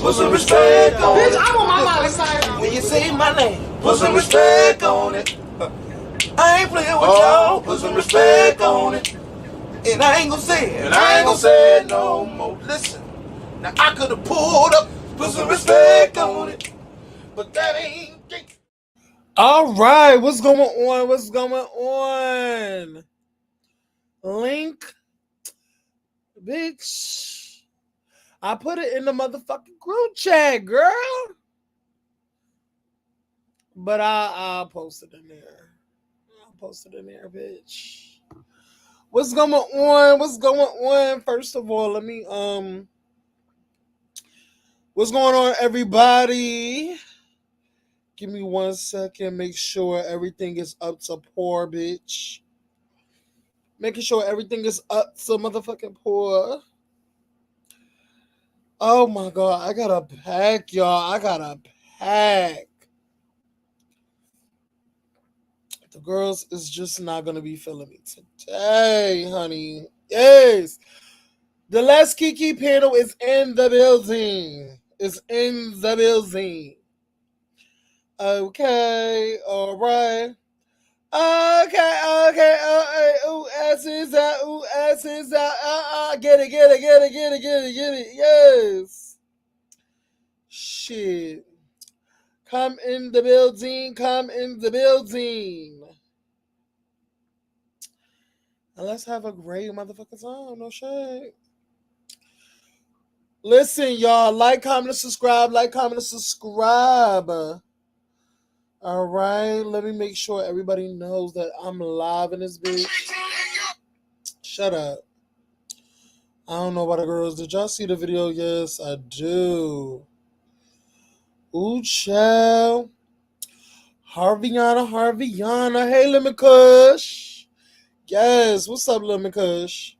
Put some respect on it. Bitch, I'm on my mom's side. When you say my name, put some respect on it. I ain't playing with y'all. Put some respect on it. And I ain't gonna say it. And I ain't gonna say it no more. Listen, now I could have pulled up, put some respect on it, but that ain't. All right, what's going on? What's going on? Link, bitch. I put it in the motherfucking group chat, girl. But I'll post it in there. I'll post it in there, bitch. What's going on? What's going on? First of all, let me what's going on, everybody? Give me 1 second. Make sure everything is up to par, bitch. Making sure everything is up to motherfucking par. Oh my God, I gotta pack, y'all. I gotta pack. The girls is just not gonna be feeling me today, honey. Yes. The last Kiki panel is in the building. It's in the building. Okay, all right. Okay. Ooh, ass is out. Ooh, ass is out. Get it. Yes. Shit. Come in the building. And let's have a great motherfucking time. No shade. Listen, y'all. Like, comment, and subscribe. All right. Let me make sure everybody knows that I'm live in this bitch. Shut up. I don't know about the girls. Did y'all see the video? Yes, I do. Ooh, child. Harivanna. Hey, Lemon Kush. Yes, what's up, Lemon Kush?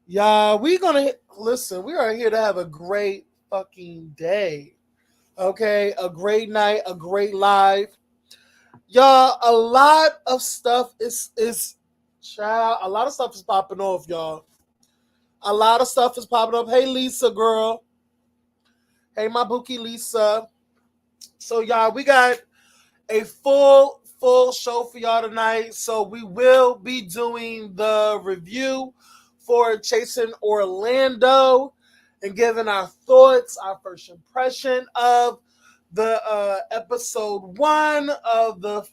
Yeah, we are here to have a great fucking day. Okay, a great night, a great live. Y'all, a lot of stuff is popping off, y'all. A lot of stuff is popping up. Hey, Lisa, girl. Hey, my bookie, Lisa. So, y'all, we got a full show for y'all tonight. So, we will be doing the review for Chasing Orlando and giving our thoughts, our first impression of the episode 1 of the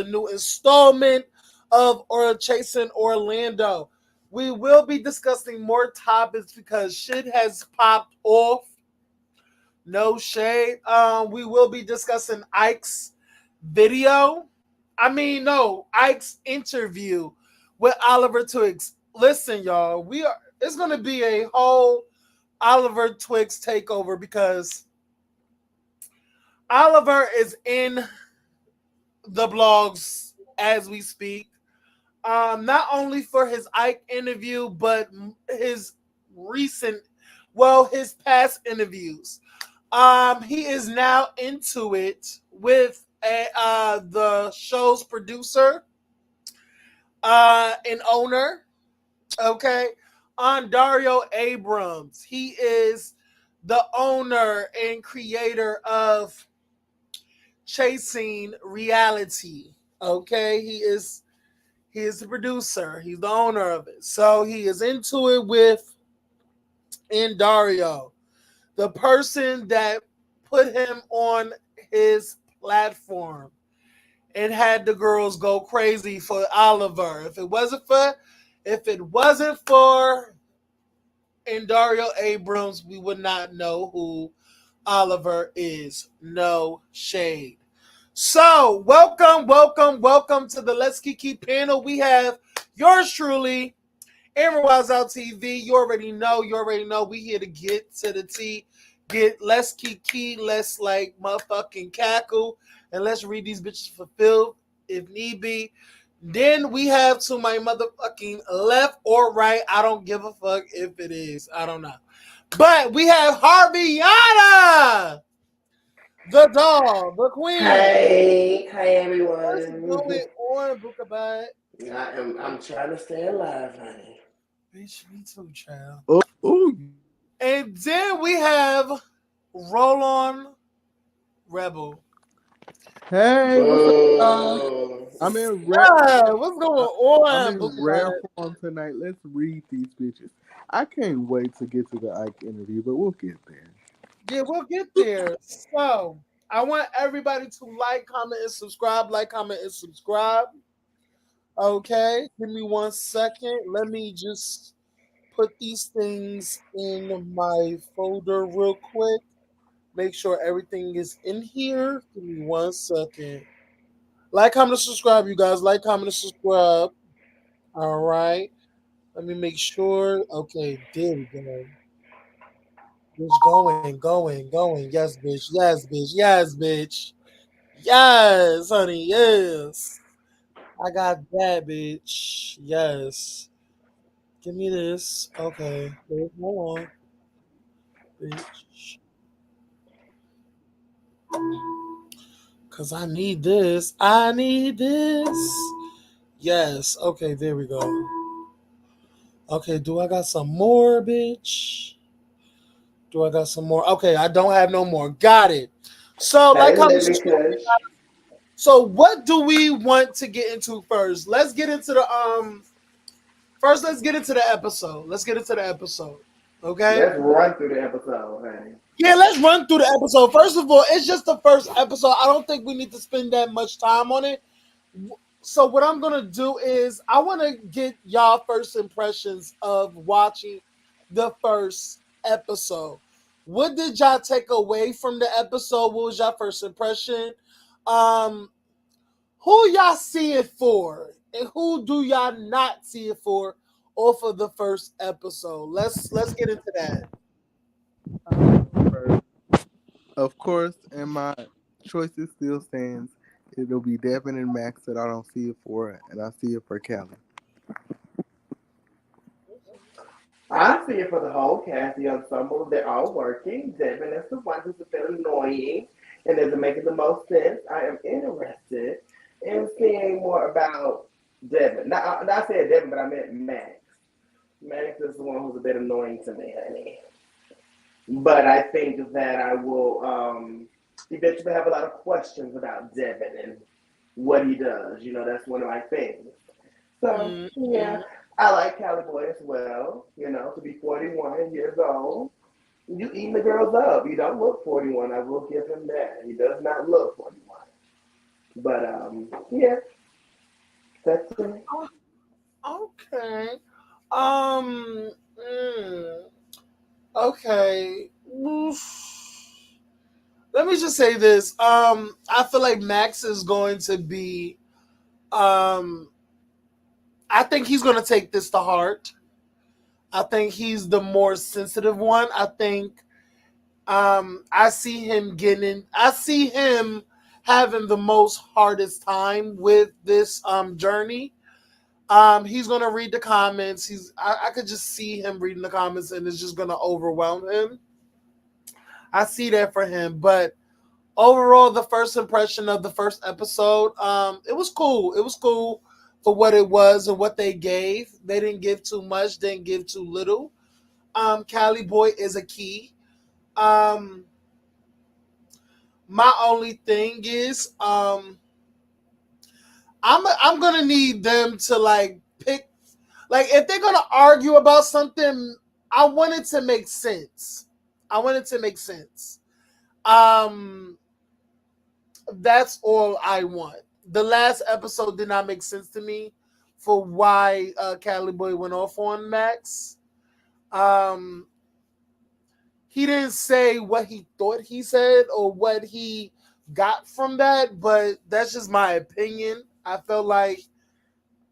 new installment of Chasing Orlando. We will be discussing more topics because shit has popped off. No shade. We will be discussing Ike's Ike's interview with Oliver Twixt. Listen, y'all, it's gonna be a whole Oliver Twixt takeover because Oliver is in the blogs as we speak. Not only for his Ike interview, but his past interviews. He is now into it with the show's producer and owner, okay, Andario Abrams. He is the owner and creator of Chasing Reality, okay? He is the producer. He's the owner of it. So he is into it with Andario, the person that put him on his platform and had the girls go crazy for Oliver. If it wasn't for Andario Abrams, we would not know who Oliver is. No shade. So, welcome to the Let's Kiki panel. We have yours truly, Aaron Wiles Out TV. You already know. We here to get to the tea. Let's Kiki, let's like motherfucking cackle, and let's read these bitches fulfilled if need be. Then we have to my motherfucking left or right. I don't give a fuck if it is. I don't know. But we have Harivanna, the doll, the queen. Hey everyone. What's going on, Bookabat? I'm trying to stay alive, honey. Bitch, me too, child. Ooh. And then we have have Rollon Rebel. Hey, what's up, guys? Boo. I'm in Yeah, what's going I'm on, in Bookie rare Light? form tonight. Let's read these bitches. I can't wait to get to the Ike interview, but we'll get there. Yeah, we'll get there. So I want everybody to like, comment, and subscribe. Like, comment, and subscribe. Okay, give me 1 second. Let me just put these things in my folder real quick. Make sure everything is in here. Give me 1 second. Like, comment, and subscribe, you guys. Like, comment, and subscribe. All right. Let me make sure. Okay, there we go. Bitch, going. Yes, bitch. Yes, bitch. Yes, bitch. Yes, honey. Yes. I got that, bitch. Yes. Give me this. Okay. Hold on, bitch. Because I need this. I need this. Yes. Okay, there we go. Okay, do I got some more, bitch? Do I got some more? Okay, I don't have no more. Got it. So, like Hey, how Libby Kush. so what do we want to get into first? Let's get into the first let's get into the episode. Let's get into the episode. Okay? Let's run through the episode, honey. Yeah, let's run through the episode. First of all, it's just the first episode. I don't think we need to spend that much time on it. So what I'm gonna do is I want to get y'all first impressions of watching the first episode. What did y'all take away from the episode? What was y'all first impression? Um, who y'all see it for, and who do y'all not see it for off of the first episode? Let's get into that. First, of course, and my choices still stands. It'll be Devin and Max that I don't see it for, and I see it for Callie. I see it for the whole cast, the ensemble. They're all working. Devin is the one who's a bit annoying and isn't making the most sense. I am interested in seeing more about Devin. Not saying Devin, but I meant Max. Max is the one who's a bit annoying to me, honey. But I think that I will eventually have a lot of questions about Devin and what he does. You know, that's one of my things. So, yeah, Mm-hmm. I like Cali Boy as well. You know, to be 41 years old, you eating the girls up. You don't look 41. I will give him that. He does not look 41. But, yeah, that's it. Okay. Um. mm, okay. Oof. Let me just say this. I feel like Max is going to be. Um. I think he's going to take this to heart. I think he's the more sensitive one. I think. I see him getting. I see him having the most hardest time with this journey. He's gonna read the comments. I could just see him reading the comments, and it's just gonna overwhelm him. I see that for him, but overall, the first impression of the first episode, it was cool. It was cool for what it was and what they gave. They didn't give too much, didn't give too little. Cali Boy is a key. Um, my only thing is, I'm gonna need them to like pick. Like, if they're gonna argue about something, I want it to make sense. I want it to make sense. Um, that's all I want. The last episode did not make sense to me for why Cali Boy went off on Max. Um, he didn't say what he thought he said or what he got from that, but that's just my opinion. I felt like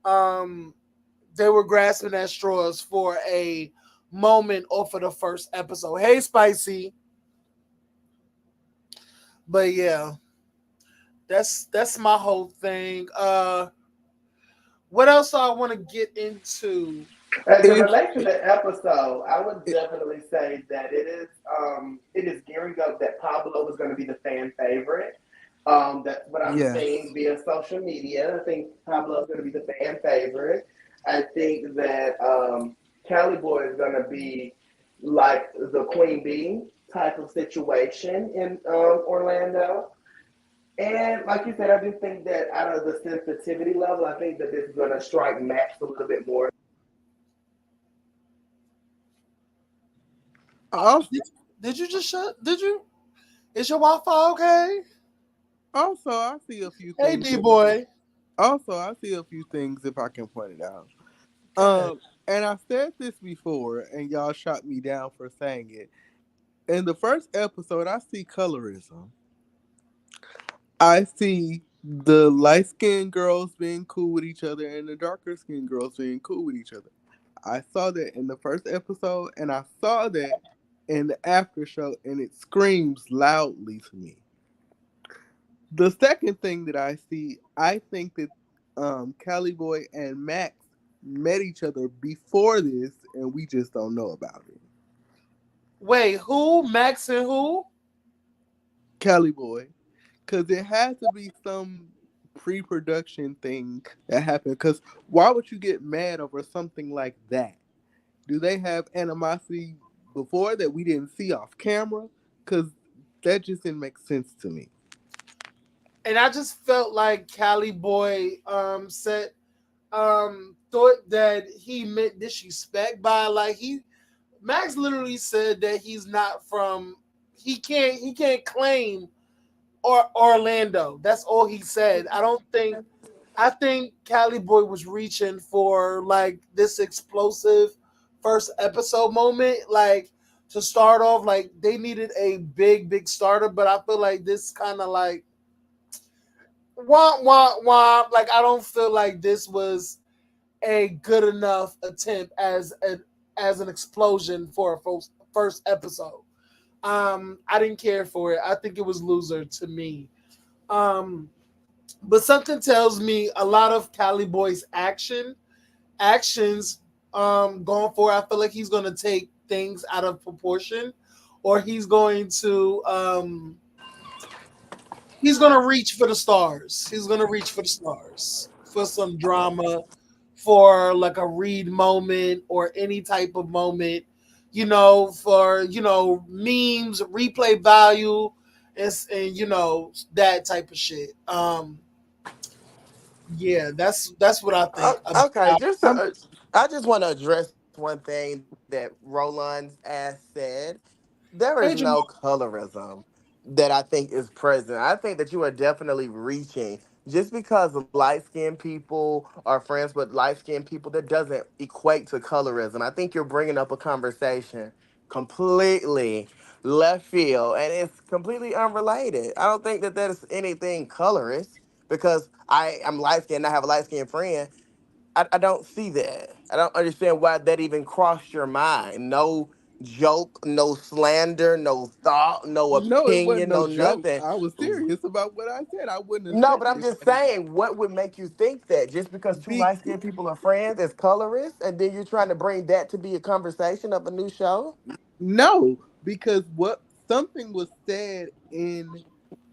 um they were grasping at straws for a moment off of the first episode. Hey, Spicy. But yeah, that's my whole thing. What else I want to get into? As it If relates to the episode, I would definitely say that it is gearing up that Pablo is going to be the fan favorite. That's what I'm yes, seeing via social media. I think Pablo is going to be the fan favorite. I think that Cali Boy is going to be like the queen bee. type of situation in Orlando. And like you said, I do think that out of the sensitivity level, I think that this is going to strike Max a little bit more. Also, Did you just shut? Did you? Is your Wi-Fi okay? also, I see a few Hey, things. D boy. Also, I see a few things if I can point it out. Go ahead. And I said this before, and y'all shot me down for saying it. In the first episode, I see colorism. I see the light skinned girls being cool with each other and the darker skinned girls being cool with each other. I saw that in the first episode, and I saw that in the after show, and it screams loudly to me. The second thing that I see, I think that Cali Boy and Max met each other before this, and we just don't know about it. Wait, who? Max and who? Cali Boy, because it had to be some pre-production thing that happened. Because why would you get mad over something like that? Do they have animosity before that we didn't see off camera? Because that just didn't make sense to me. And I just felt like Cali Boy said thought that he meant disrespect by like he Max literally said that he's not from he can't claim Orlando. That's all he said. I think Cali Boy was reaching for like this explosive first episode moment, like to start off. Like they needed a big starter, but I feel like this kind of like wah wah wah. Like I don't feel like this was a good enough attempt as an explosion for a first episode. I didn't care for it. I think it was loser to me. Um, but something tells me a lot of Cali Boy's actions going forward. I feel like he's going to take things out of proportion, or he's going to reach for the stars. He's going to reach for the stars for some drama, for like a read moment or any type of moment, for memes, replay value, and that type of shit. Yeah, that's what I think Okay, about. I'm I just want to address one thing that Rollon's ass said. There is Hey, no Jamal. colorism that I think is present. I think that you are definitely reaching. Just because light skinned people are friends with light skinned people, that doesn't equate to colorism. I think you're bringing up a conversation completely left field and it's completely unrelated. I don't think that that is anything colorist because I'm light skinned, I have a light skinned friend. I don't see that. I don't understand why that even crossed your mind. No joke, no slander, no thought, no no, it wasn't opinion, no no joke. nothing. I was serious about what I said. I wouldn't have No, said but I'm it if just I didn't. saying, what would make you think that just because two Be light skinned people are friends as colorists, and then you're trying to bring that to be a conversation of a new show? No, because what something was said in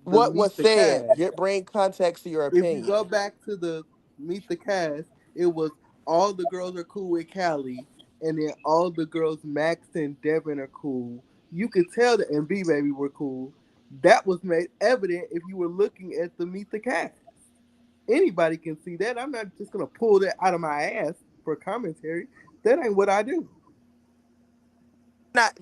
the What Meet was the said? Cast. Get bring context to your If you go opinion. back to the Meet the Cast, it was all the girls are cool with Callie, and then all the girls Max and Devin are cool. You could tell that and B Baby were cool. That was made evident if you were looking at the Meet the Cast. Anybody can see that. I'm not just gonna pull that out of my ass for commentary. That ain't what I do. Not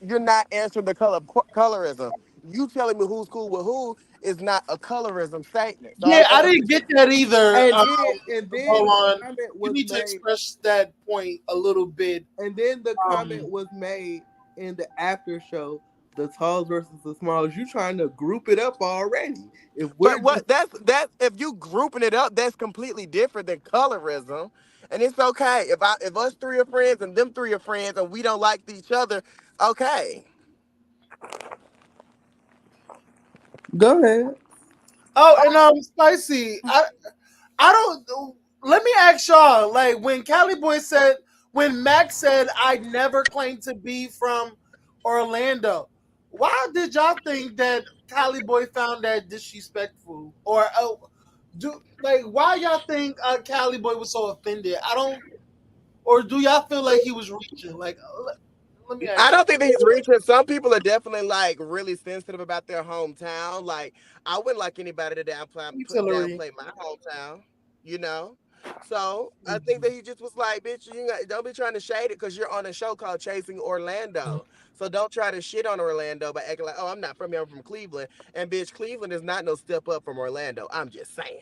you're not answering the colorism. You telling me who's cool with who is not a colorism statement. So Yeah, I I'm didn't get that either. And then Hold the on, comment you was need to made express that point a little bit. and then the comment Um, was made in the after show, the talls versus the smalls. You trying to group it up already. If we're but just what that's if you grouping it up, that's completely different than colorism. And it's okay if us three are friends and them three are friends and we don't like each other. Okay, go ahead. oh, and spicy. I don't. Let me ask y'all. Like when Cali Boy said, when Max said, "I never claimed to be from Orlando." Why did y'all think that Cali Boy found that disrespectful? Or do like why y'all think Cali Boy was so offended? I don't. Or do y'all feel like he was reaching? Like let me ask I y'all. don't think that he's reaching. Some people are definitely like really sensitive about their hometown. Like I wouldn't like anybody to Hillary. downplay my hometown. You know. So I think that he just was like, "Bitch, don't be trying to shade it because you're on a show called Chasing Orlando. So don't try to shit on Orlando by acting like, oh, I'm not from here, I'm from Cleveland. And bitch, Cleveland is not no step up from Orlando. I'm just saying.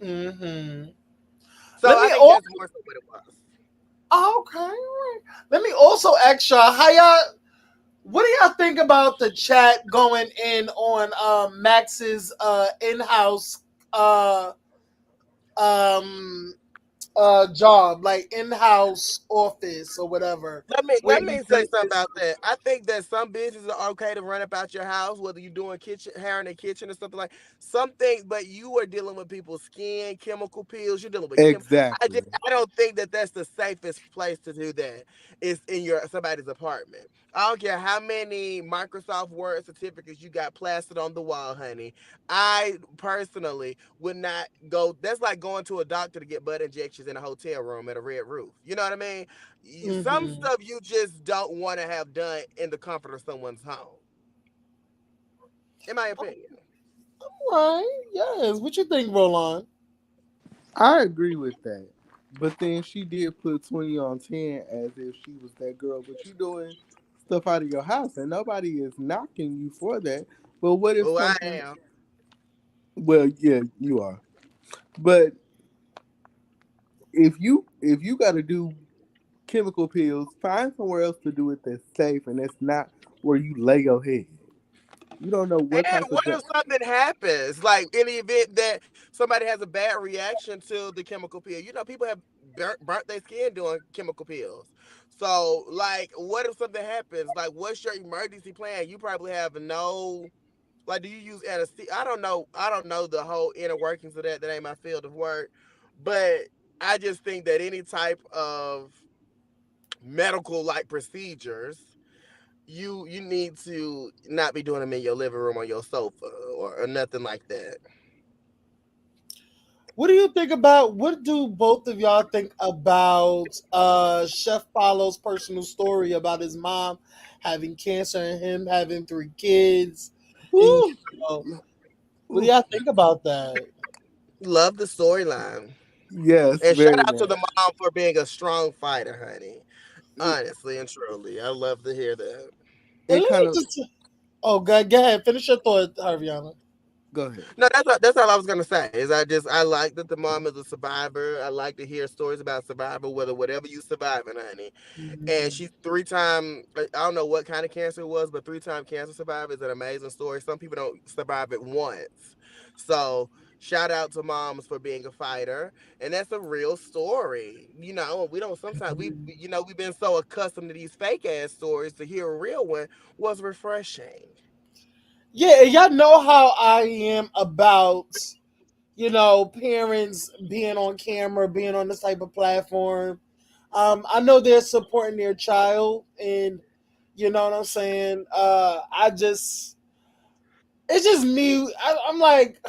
Mm-hmm. So Let I me think all that's more so what it was. okay. All right. Let me also ask y'all how y'all. What do y'all think about the chat going in on Max's in-house uh um job, like in-house office or whatever, where Let he me say does something this? about that. I think that some businesses are okay to run about your house, whether you're doing kitchen hair in the kitchen or something like some things, but you are dealing with people's skin, chemical peels. You're dealing with Exactly. I don't think that that's the safest place to do that. Is in your somebody's apartment. I don't care how many Microsoft Word certificates you got plastered on the wall, honey. I personally would not go. That's like going to a doctor to get butt injections in a hotel room at a red roof. You know what I mean? Some Mm-hmm. stuff you just don't want to have done in the comfort of someone's home, in my opinion. Right. Yes. What you think, Rollon? I agree with that. But then she did put 20 on 10 as if she was that girl. But you doing stuff out of your house and nobody is knocking you for that. But what if Oh, I something, am. well, yeah, you are. But if you got to do chemical pills, find somewhere else to do it that's safe and that's not where you lay your head. You don't know what And type of what if something happens, like in the event that somebody has a bad reaction to the chemical peel? You know, people have burnt their skin doing chemical peels. So, like, what if something happens? Like, what's your emergency plan? You probably have no. Like, do you use anesthesia? I don't know. I don't know the whole inner workings of that. That ain't my field of work. But I just think that any type of medical like procedures, you need to not be doing them in your living room on your sofa or nothing like that. What do you think about? What do both of y'all think about Chef Paulo's personal story about his mom having cancer and him having 3 kids? And Woo, what do oof. y'all think about that? Love the storyline. Yes, And shout very out to much. the mom for being a strong fighter, honey. Honestly and truly. I love to hear that. And It let me kind of just. Oh, go ahead. Finish your thought, Harviana. go ahead. No, that's all I was gonna say. Is I like that the mom is a survivor. I like to hear stories about survival, whether whatever you surviving, honey. And Mhm. she's 3 time. I don't know what kind of cancer it was, but 3 time cancer survivor is an amazing story. Some people don't survive it once, so shout out to moms for being a fighter, and that's a real story. You know, we don't sometimes we've been so accustomed to these fake ass stories. To hear a real one was refreshing. Yeah, and y'all know how I am about parents being on camera, being on this type of platform. I know they're supporting their child, and you know what I'm saying. It's just me. I'm like,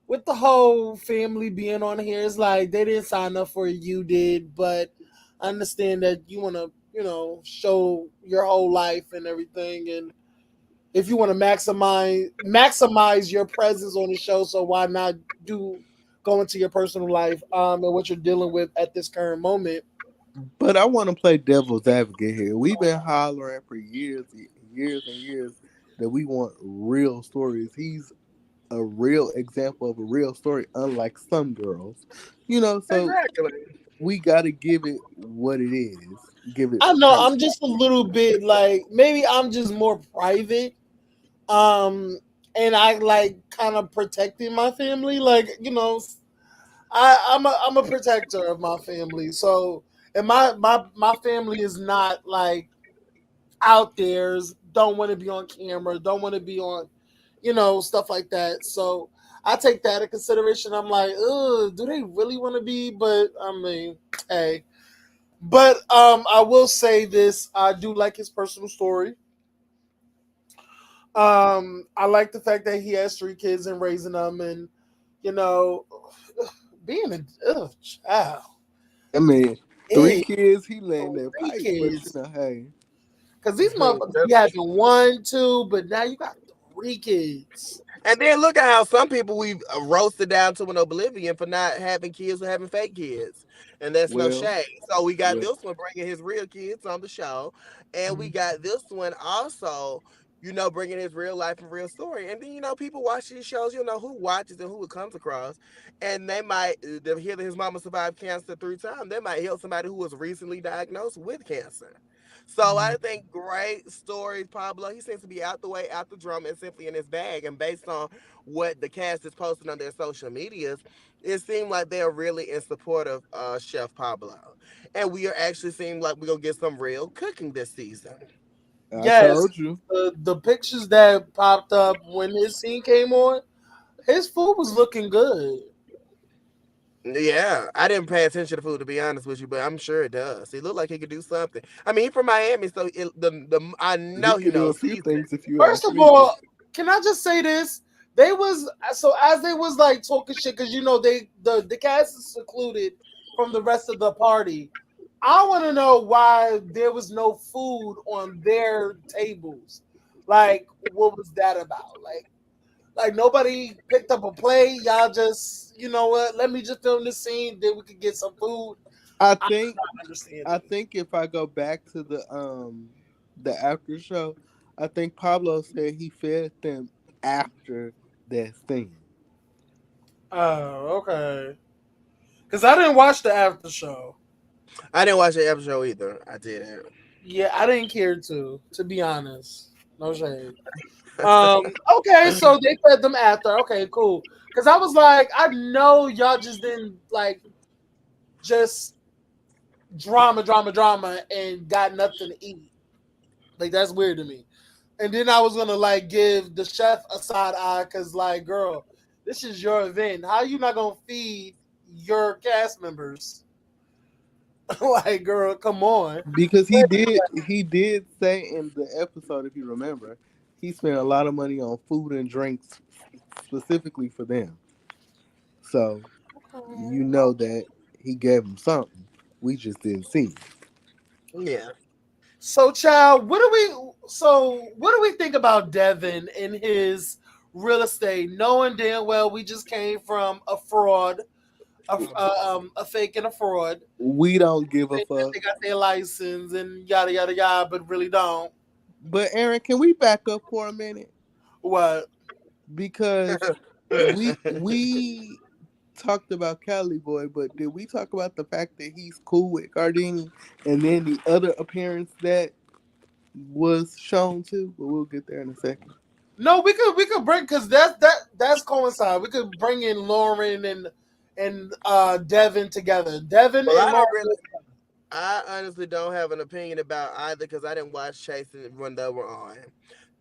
with the whole family being on here, it's like they didn't sign up for it, you did, but I understand that you want to, show your whole life and everything, and if you want to maximize your presence on the show, so why not do go into your personal life and what you're dealing with at this current moment. But I want to play devil's advocate here. We've been hollering for years, years and years that we want real stories. He's a real example of a real story, unlike some girls. So Exactly. we got to give it what it is. Give it I know type. I'm just a little bit like, maybe I'm just more private, um, and I like kind of protecting my family. Like, I'm a protector of my family. So, and my family is not like out there, don't want to be on camera, don't want to be on, stuff like that. So I take that into consideration. I'm like, do they really want to be? But I mean, hey. But I will say this: I do like his personal story. I like the fact that he has 3 kids and raising them, and you know, being a child. I mean, Three it. kids, he laying that Three pipe, but you kids. know, hey. Because these motherfuckers, you had the one, two, but now you got three kids. And then look at how some people we've roasted down to an oblivion for not having kids or having fake kids. And that's no Well, shade. So we got well, this one bringing his real kids on the show. And we Mhm. got this one also, bringing his real life and real story. And then, people watch these shows, who watches and who it comes across. And they might hear that his mama survived cancer 3 times. They might help somebody who was recently diagnosed with cancer. So I think great stories, Pablo. He seems to be out the way, out the drum, and simply in his bag. And based on what the cast is posting on their social medias, it seemed like they're really in support of Chef Pablo. And we are actually seeing like we're gonna get some real cooking this season. I Yes, told you. the pictures that popped up when his scene came on, his food was looking good. Yeah, I didn't pay attention to food to be honest with you, but I'm sure it does. He looked like he could do something. I mean, he from Miami, so I He know he could do a knows few seasoning. things if you First ask of me, but all, can I just say this? They was so as they was like talking shit because the cast is secluded from the rest of the party. I want to know why there was no food on their tables. Like, what was that about? Like nobody picked up a plate. Y'all just, you know what? Let me just film this scene. Then we could get some food. I I'm think not I understanding. think if I go back to the after show, I think Pablo said he fed them after that scene. Oh, okay. Because I didn't watch the after show. I didn't watch the episode either. I didn't. Yeah, I didn't care to be honest. No shade. Okay, so they fed them after. Okay, cool. Cause I was like, I know y'all just didn't like just drama, and got nothing to eat. Like that's weird to me. And then I was gonna like give the chef a side eye because like, girl, this is your event. How you not gonna feed your cast members? Like, girl, come on. Because he did say in the episode, if you remember, he spent a lot of money on food and drinks specifically for them. So you know that he gave them something. We just didn't see it. Yeah. So, child, what do we think about Devin and his real estate? Knowing damn well we just came from a fraud, a fake and a fraud. We don't give a Think that fuck. they got their license and yada yada yada, but really don't. But Aaron, can we back up for a minute? What? Because we talked about Cali Boy, but did we talk about the fact that he's cool with Gardini and then the other appearance that was shown too? But we'll get there in a second. No, we could bring because that's coincide. We could bring in Lauren and Devin together. Devin Well, and Lauren. I honestly don't have an opinion about either because I didn't watch Chasing when they were on.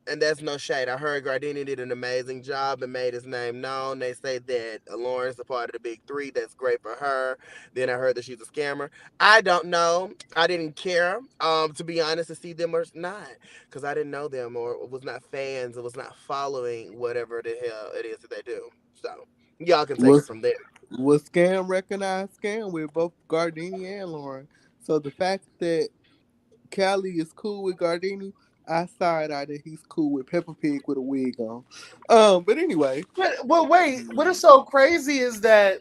And that's no shade. I heard Gardini did an amazing job and made his name known. They say that Lauren's a part of the big three. That's great for her. Then I heard that she's a scammer. I don't know. I didn't care, to be honest, to see them or not, because I didn't know them or was not fans or was not following whatever the hell it is that they do. So y'all can take it Was from there. was scam recognized scam with both Gardini and Lauren. So the fact that Callie is cool with Gardini, I side eye that he's cool with Peppa Pig with a wig on. But anyway, But wait, what is so crazy is that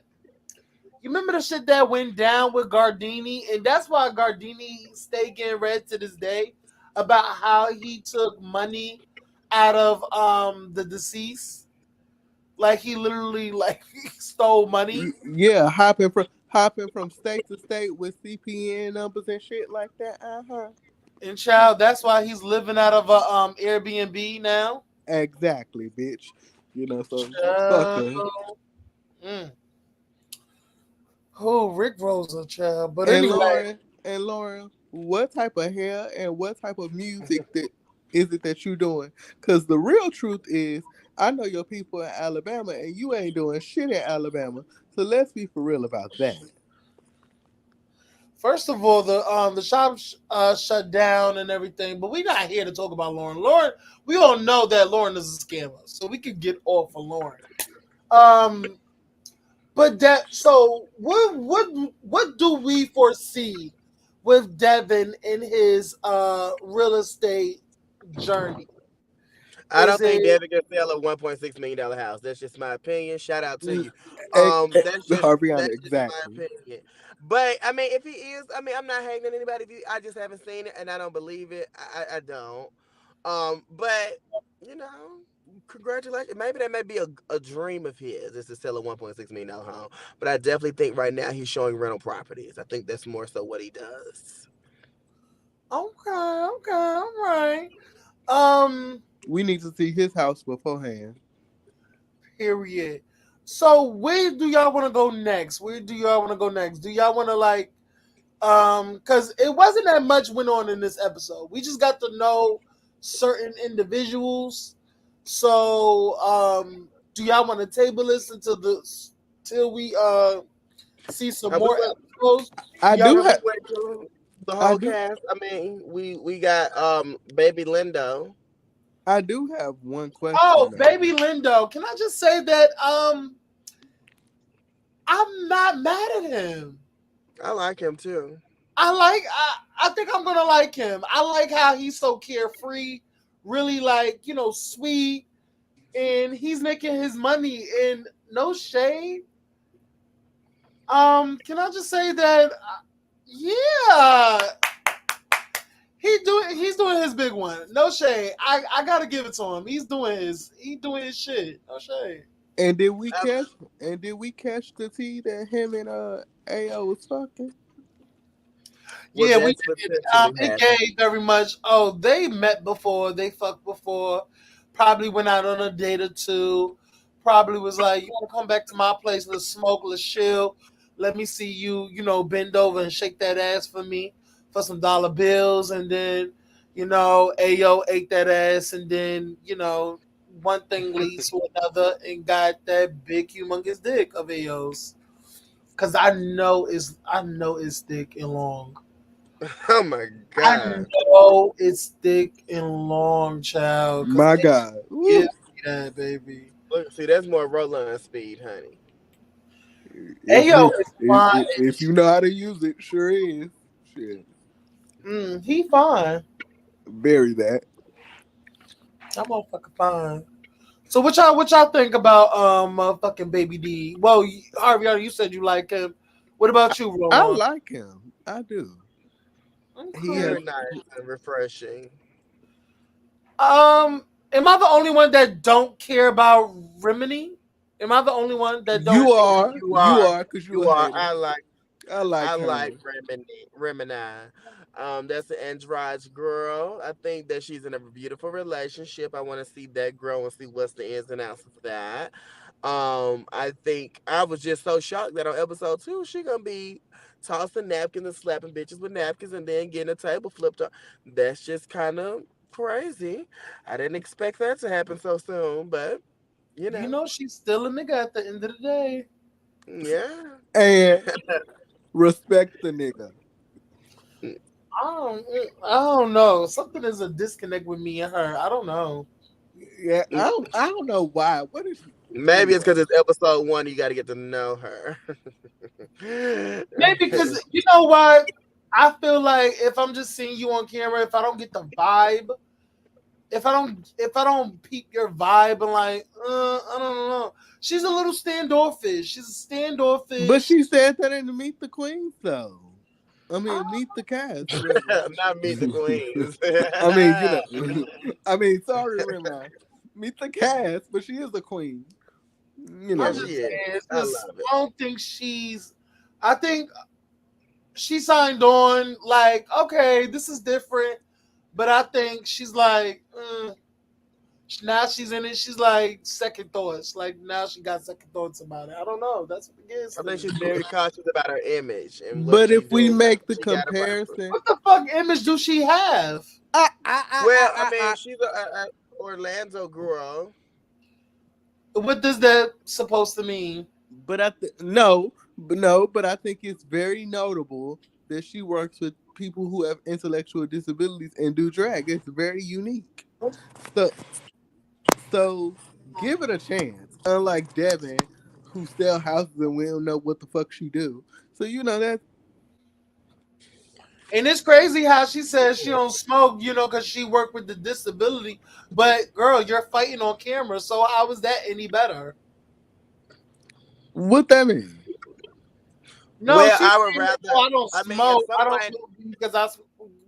you remember the shit that went down with Gardini, and that's why Gardini stay getting read to this day about how he took money out of the deceased. Like he literally like he stole money. yeah, hopping from state to state with CPN numbers and shit like that. And child, that's why he's living out of a Airbnb now. Exactly, bitch. So fuck Child. her. Mm. Oh, Rick Rosa, child. But And anyway, Lauren, what type of hair and what type of music that is it that you doing? Because the real truth is, I know your people in Alabama, and you ain't doing shit in Alabama. So let's be for real about that. first of all, the shop shut down and everything. But we're not here to talk about Lauren. Lauren, we all know that Lauren is a scammer, so we could get off of Lauren. Um, but that so what do we foresee with Devin in his real estate journey? I Is don't think it Devin can sell a $1.6 million house. That's just my opinion. Shout out to you. Harivanna, That's just my exactly. opinion. But I mean, if he is, I mean, I'm not hating on anybody. I just haven't seen it and I don't believe it. I don't. But you know, congratulations. Maybe that may be a dream of his is to sell a $1.6 million home. But I definitely think right now he's showing rental properties. I think that's more so what he does. okay? Okay, all right. Um, We need to see his house beforehand. period. So where do y'all want to go next? Where do y'all want to go next? Do y'all want to like because it wasn't that much went on in this episode. We just got to know certain individuals. So do y'all want to table this till we see some We more went. episodes? I Do y'all do Can we have. want wait till the I whole do. cast? I mean, we got baby Lindo. I do have one question Oh, though. baby Lindo. Can I just say that I'm not mad at him. I like him too. I think I'm gonna like him. I like how he's so carefree, really like, sweet, and he's making his money and no shade. Can I just say that yeah, he's doing his big one. No shade. I gotta give it to him. He's doing his shit. No shade. And did we Um, catch? And did we catch the tea that him and Ao was fucking? well, Yeah, we that's did. potentially It happening. gave very much. Oh, they met before. They fucked before. Probably went out on a date or two. Probably was like, "You want to come back to my place? Let's smoke. Let's chill. Let me see you. Bend over and shake that ass for me for some dollar bills." And then, Ayo ate that ass, and then one thing leads to another, and got that big humongous dick of Ayo's. Cause I know it's thick and long. Oh my I god! know it's thick and long, child, because My it God. gives Woo. me that, baby. Look, see, that's more Rollon speed, honey. If Ayo you is fine. if you know how to use it, sure is. Shit. He fine. Bury that. That motherfucker fine. So what y'all think about motherfucking Baby D? Well, Harvey, you said you like him. What about you, I Rollon? like him. I do. He has. Okay. Very nice and refreshing. Am I the only one that don't care about Remini? Am I the only one that don't You care? are. You You are, are, because you you a are. hater. I I like like her. Remini. That's an androgynous girl. I think that she's in a beautiful relationship. I want to see that grow and see what's the ins and outs of that. I think I was just so shocked that on episode 2 she gonna be tossing napkins and slapping bitches with napkins and then getting a table flipped up. That's just kind of crazy. I didn't expect that to happen so soon, but you You know, know she's still a nigga at the end of the day. yeah. And respect the nigga. I don't know. Something is a disconnect with me and her. I don't know. Yeah, I don't know why. What is Maybe it's anyway? because it's episode 1. You got to get to know her. Maybe because you know what? I feel like if I'm just seeing you on camera, if I don't get the vibe, if I don't peep your vibe and like, I don't know. She's a little standoffish. She's a But standoffish. she said that in Meet the Queens, though. I I, mean, Meet the Cast, rather. Not meet the queens. I mean, I mean, sorry, Remy. Meet the cast, but she is a queen. I'm Yeah, just she is. saying, it's I just love it. I don't think she's. I think she signed on like, okay, this is different, but I think she's like, now she's in it. She's like second thoughts. Like now she got second thoughts about it. I don't know. That's what it is I to think me. she's very cautious about her image and what But she's if we doing. make the She got a purpose. comparison, What the fuck image do she have? I, I, I, Well, I, I I, mean, I, she's a Orlando girl. What does that supposed to mean? but no, but I think it's very notable that she works with people who have intellectual disabilities and do drag. It's very unique. So, so give it a chance. Unlike Devin, who sell houses and we don't know what the fuck she do. So that And it's crazy how she says she don't smoke, because she worked with the disability. But girl, you're fighting on camera, so how is that any better? What that mean? No, Well, she's I would saying that, rather. oh, I don't I mean, if smoke. I don't someone. smoke because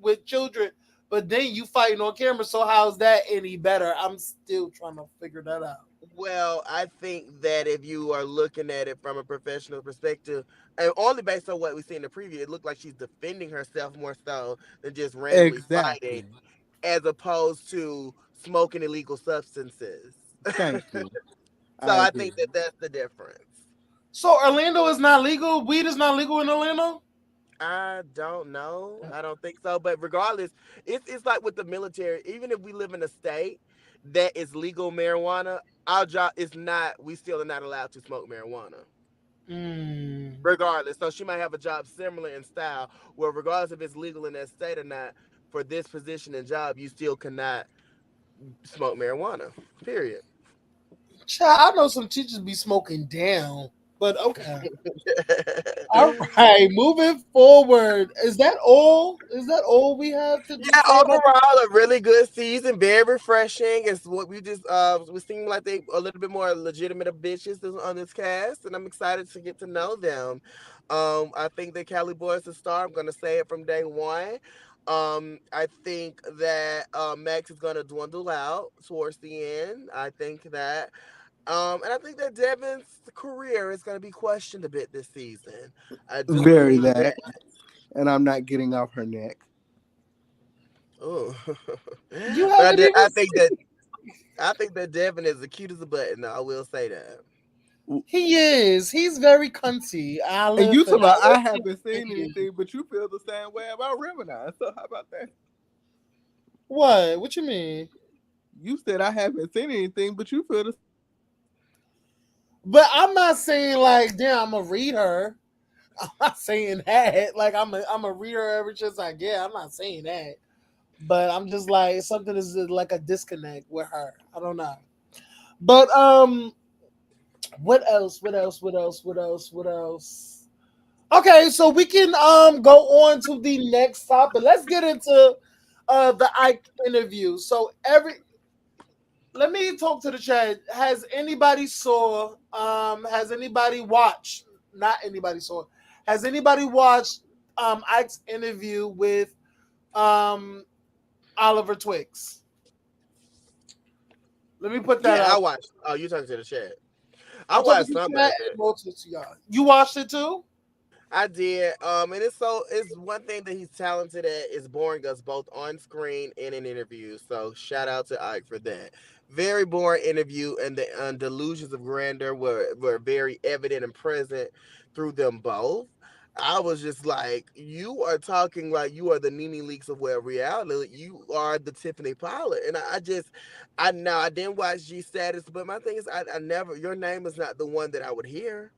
with children. But then you fighting on camera, so how's that any better? I'm still trying to figure that out. Well, I think that if you are looking at it from a professional perspective, and only based on what we see in the preview, it looked like she's defending herself more so than just randomly fighting, Exactly. as opposed to smoking illegal substances. Thank you. So I I agree. think that that's the difference. So Orlando is not legal. Weed is not legal in Orlando. I don't know. I don't think so. But regardless, it's like with the military. Even if we live in a state that is legal marijuana, our job is not. We still are not allowed to smoke marijuana. Mm. Regardless, so she might have a job similar in style, where regardless if it's legal in that state or not, for this position and job, you still cannot smoke marijuana. Period. Child, I know some teachers be smoking down, but okay. All right, moving forward. Is that all? Is that all we have to Yeah, say about this? overall a really good season, very refreshing. It's what we just we seem like they a little bit more legitimate of bitches on this cast, and I'm excited to get to know them. I think that Cali Boy is a star. I'm gonna say it from day one. I think that Max is gonna dwindle out towards the end. I think that and I think that Devin's career is gonna be questioned a bit this season. I do Very believe that. that. And I'm not getting off her neck. Oh, You but haven't even seen. I think that Devin is the cute as a button. Though, I will say that. He is. He's very cunty. I And you listen. talk about I I listen haven't to seen you. anything, but you feel the same way about Remini. So how about that? What? What you mean? You said I haven't seen anything, but you feel the But I'm not saying like, damn, I'm gonna read her. I'm not saying that. Like I'm a read her every chance I get. I'm not saying that. But I'm just like something is like a disconnect with her. I don't know. But what else? What else? What else? What else? What else? Okay, so we can go on to the next topic. Let's get into the Ike interview. So let me talk to the chat. Has anybody watched, not anybody saw, has anybody watched Ike's interview with um Oliver Twixt? Let me put that Yeah, I out. watched. Oh, you talking to the chat? I I'm talking watched to the some of chat it. and also to y'all. You watched it too? I did. And it's one thing that he's talented at is boring us both on screen and in interviews. So shout out to Ike for that. Very boring interview, and the delusions of grandeur were very evident and present through them both. I was just like, you are talking like you are the Nene Leaks of web reality. You are the Tiffany Pollard, and I just, I know I didn't watch G Status, but my thing is, I never. Your name is not the one that I would hear,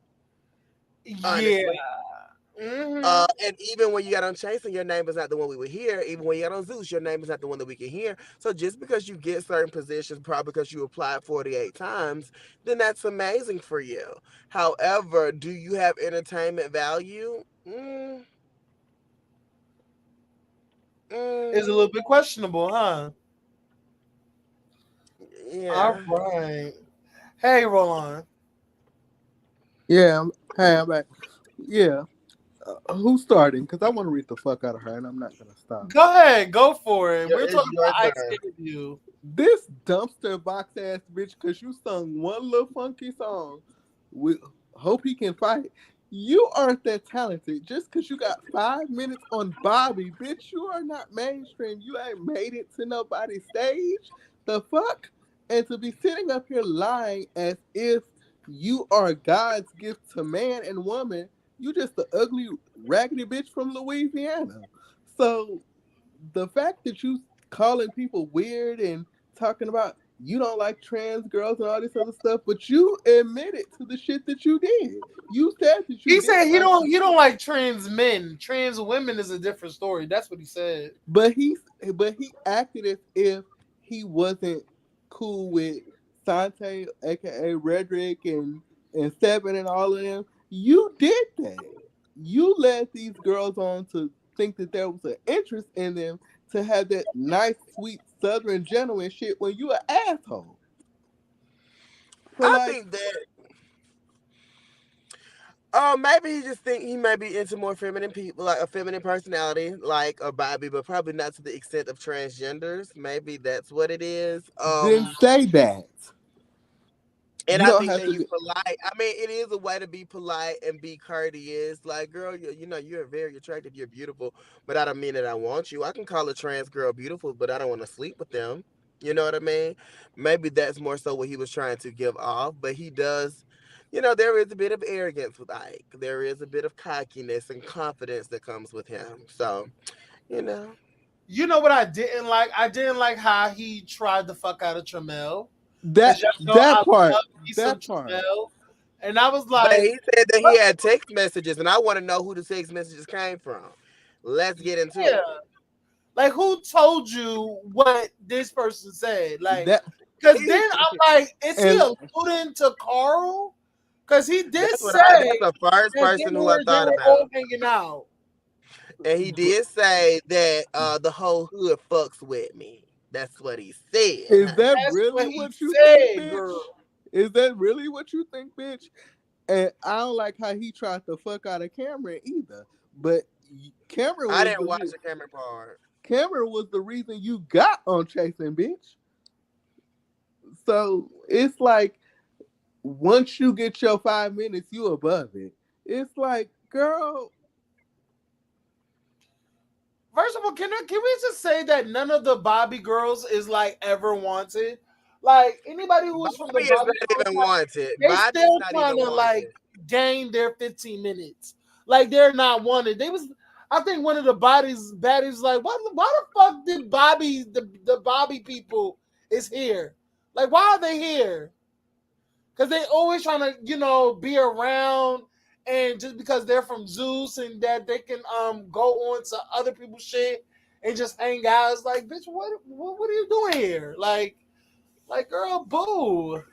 Yeah. honestly. Hmm. And even when you got on Chasing, your name is not the one we would hear. Even when you got on Zeus, your name is not the one that we can hear. So just because you get certain positions, probably because you applied 48 times, then that's amazing for you. However, do you have entertainment value? It's a Mm, little bit questionable, huh? All yeah. right. Hey, Rollon. yeah. Hey, I'm back. Yeah. Who's starting? Because I want to read the fuck out of her, and I'm not gonna stop. Go ahead, go for it. We're It's talking your about Ike's turn. interview. This dumpster box ass bitch, because you sung one little funky song. We hope he can fight. You aren't that talented. Just because you got 5 minutes on Bobby, bitch, you are not mainstream. You ain't made it to nobody's stage. The fuck? And to be sitting up here lying as if you are God's gift to man and woman, you just the ugly, raggedy bitch from Louisiana. So the fact that you calling people weird and talking about you don't like trans girls and all this other stuff, but you admitted to the shit that you did. You said that you He said didn't like, he don't like trans men. Trans women is a different story. That's what he said. but he acted as if he wasn't cool with Sante, aka Redrick, and Seven and all of them. You did that. You led these girls on to think that there was an interest in them to have that nice, sweet Southern gentleman shit when you an asshole. So I like, think that. Maybe he just think he may be into more feminine people, like a feminine personality, like a Bobby, but probably not to the extent of transgenders. Maybe that's what it is. then say that. And You I don't think have that to. he's polite. I mean, it is a way to be polite and be courteous. Like, girl, you know, you're very attractive. You're beautiful, but I don't mean that I want you. I can call a trans girl beautiful, but I don't want to sleep with them. You know what I mean? Maybe that's more so what he was trying to give off. But he does, you know, there is a bit of arrogance with Ike. There is a bit of cockiness and confidence that comes with him. So, you know. You know what I didn't like? I didn't like how he tried the fuck out of Tramel. That Cause y'all know I that part. love me some That part. Tramel. And I was But like, he said that he what had text messages, and I want to know who the text messages came from. Let's get into yeah. it. Like who told you what this person said? Like, That cause then He, I'm like, is he and alluding to Carl? Cause he did that's say the first that person who I they thought were about. all hanging out. And he did say that the whole hood fucks with me. That's what he said, is honey. that That's really what he what you think, said, bitch? girl. Is that really what you think, bitch? And I don't like how he tried to fuck out of Cameron either. But Cameron I was didn't watch the the camera part. Cameron was the reason you got on chasing, bitch. So it's like once you get your 5 minutes, you above it. It's like, girl, First of all, can we just say that none of the Bobby girls is like ever wanted? Like anybody who's from the Bobby is Bobby not girls, even like wanted. they Bobby is still not trying even to like wanted. gain their 15 minutes. Like they're not wanted. They was I think one of the baddies like, why the fuck did the Bobby people is here? Like why are they here? Because they always trying to, be around and just because they're from Zeus and that they can go on to other people's shit and just hang out. It's like, bitch, what are you doing here? Like girl, boo.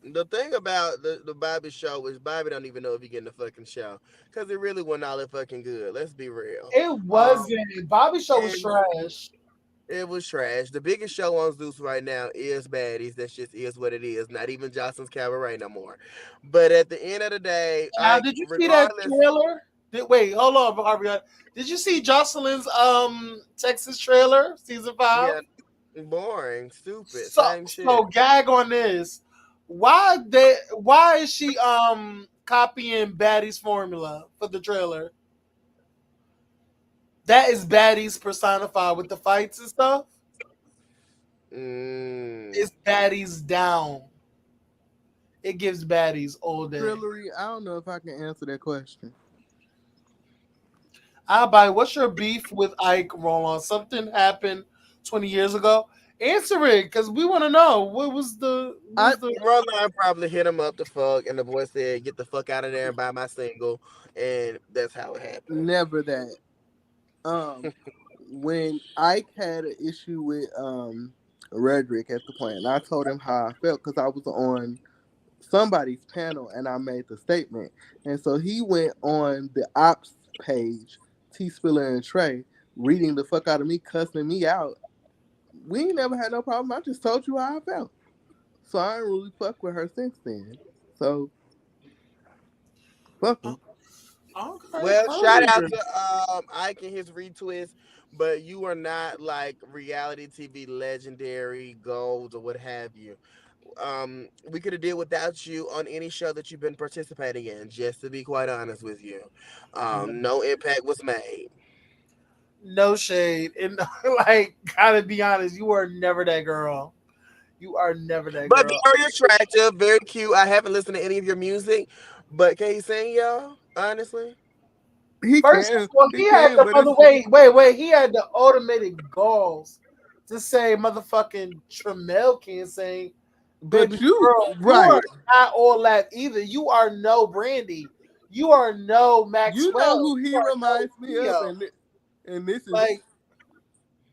The thing about the Bobby show is Bobby don't even know if he getting the fucking show because it really wasn't all that fucking good. Let's be real. It Um, wasn't. Bobby show was and trash. it was trash. The biggest show on Zeus right now is Baddies. That just is what it is. Not even Jocelyn's Cabaret no more. But at the end of the day, Now, did you see that regardless, trailer? Wait, hold on, Harvey. Did you see Jocelyn's Texas trailer, season 5? yeah, boring, stupid, So same shit. so gag on this. Why is she copying Baddie's formula for the trailer? That is Baddie's personified with the fights and stuff. Mm. It's Baddie's down. It gives Baddies all day. Trillery, I don't know if I can answer that question. What's your beef with Ike Rollon? Something happened 20 years ago. Answer it, because we want to know. I Rollon probably hit him up to fuck, and the boy said, "Get the fuck out of there and buy my single," and that's how it happened. never that. When Ike had an issue with Redrick at the plant, I told him how I felt because I was on somebody's panel and I made the statement. And so he went on the ops page, T Spiller and Trey, reading the fuck out of me, cussing me out. We ain't never had no problem. I just told you how I felt. So I ain't really fuck with her since then. So fuck her. Okay, Well, shout out fine. to Ike and his retwist, but you are not like reality TV legendary gold or what have you. We could have did without you on any show that you've been participating in. Just to be quite honest with you, no impact was made. No shade. And like, gotta be honest, you are never that girl. You are never that But girl. very attractive, very cute. I haven't listened to any of your music, but can he sing, y'all? Honestly, First of all, He he had can, the but mother it's wait. He had the automated balls to say motherfucking Tremel can't sing. but Baby you girl, you right. are not all that either. You are no Brandy. You are no You know Maxwell. who You he are no reminds me of, Theo. and this is Like,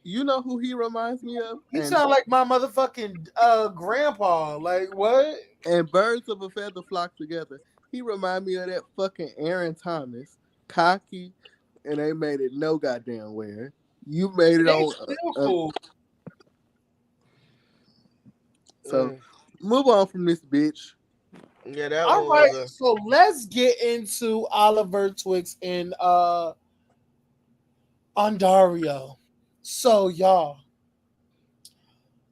you know who he reminds me of, you sound like my motherfucking grandpa. Like, what? and birds of a feather flock together. He remind me of that fucking Aaron Thomas, cocky, and they made it no goddamn where. You made it They on. still Uh, cool. so Mm. move on from this bitch. Yeah, that All one right, was a. so let's get into Oliver, Twixt, and Andario. So y'all,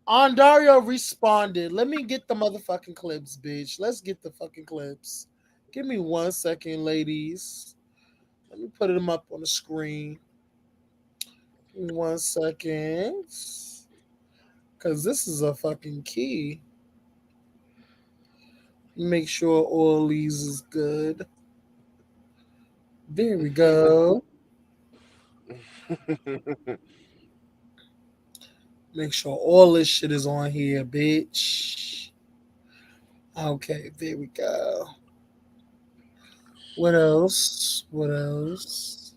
Andario responded. Let me get the motherfucking clips, bitch. Let's get the fucking clips. Give me 1 second, ladies. Let me put them up on the screen. Give me 1 second. Cause this is a fucking key. Make sure all these is good. There we go. Make sure all this shit is on here, bitch. Okay, there we go. What else? What else?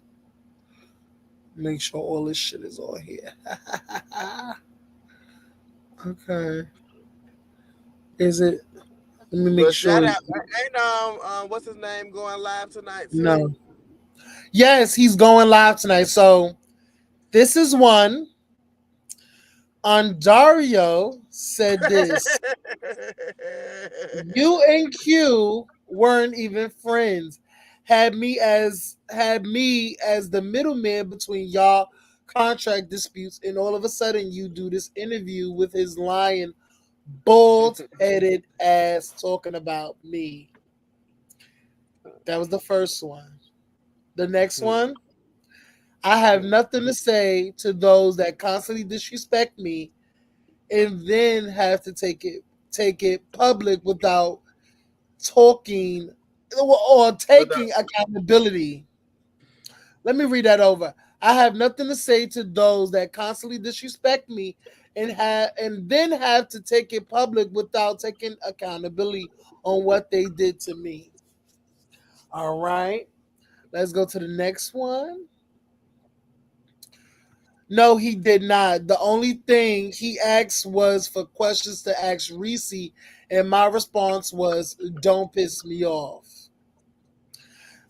Make sure all this shit is on here. Okay. Is it? Let me make But shout sure. out, ain't what's his name going live tonight too? No. Yes, he's going live tonight. So this is one. Andario said this. You and Q weren't even friends. Had me as the middleman between y'all contract disputes, and all of a sudden you do this interview with his lying, bald headed ass talking about me. That was the first one. The next one, I have nothing to say to those that constantly disrespect me and then have to take it public without talking or But taking accountability. Let me read that over. I have nothing to say to those that constantly disrespect me and then have to take it public without taking accountability on what they did to me. All right. Let's go to the next one. No, he did not. The only thing he asked was for questions to ask Reese, and my response was, "Don't piss me off."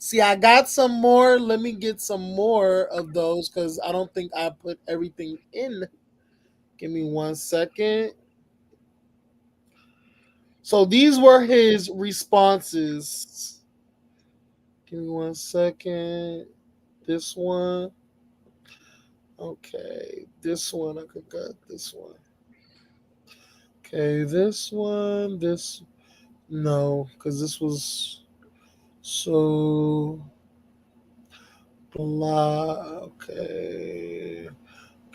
See, I got some more. Let me get some more of those because I don't think I put everything in. Give me 1 second. So these were his responses. Give me 1 second. This one. Okay. This one. I could got this one. Okay. This one. This. No, because this was so blah. Okay.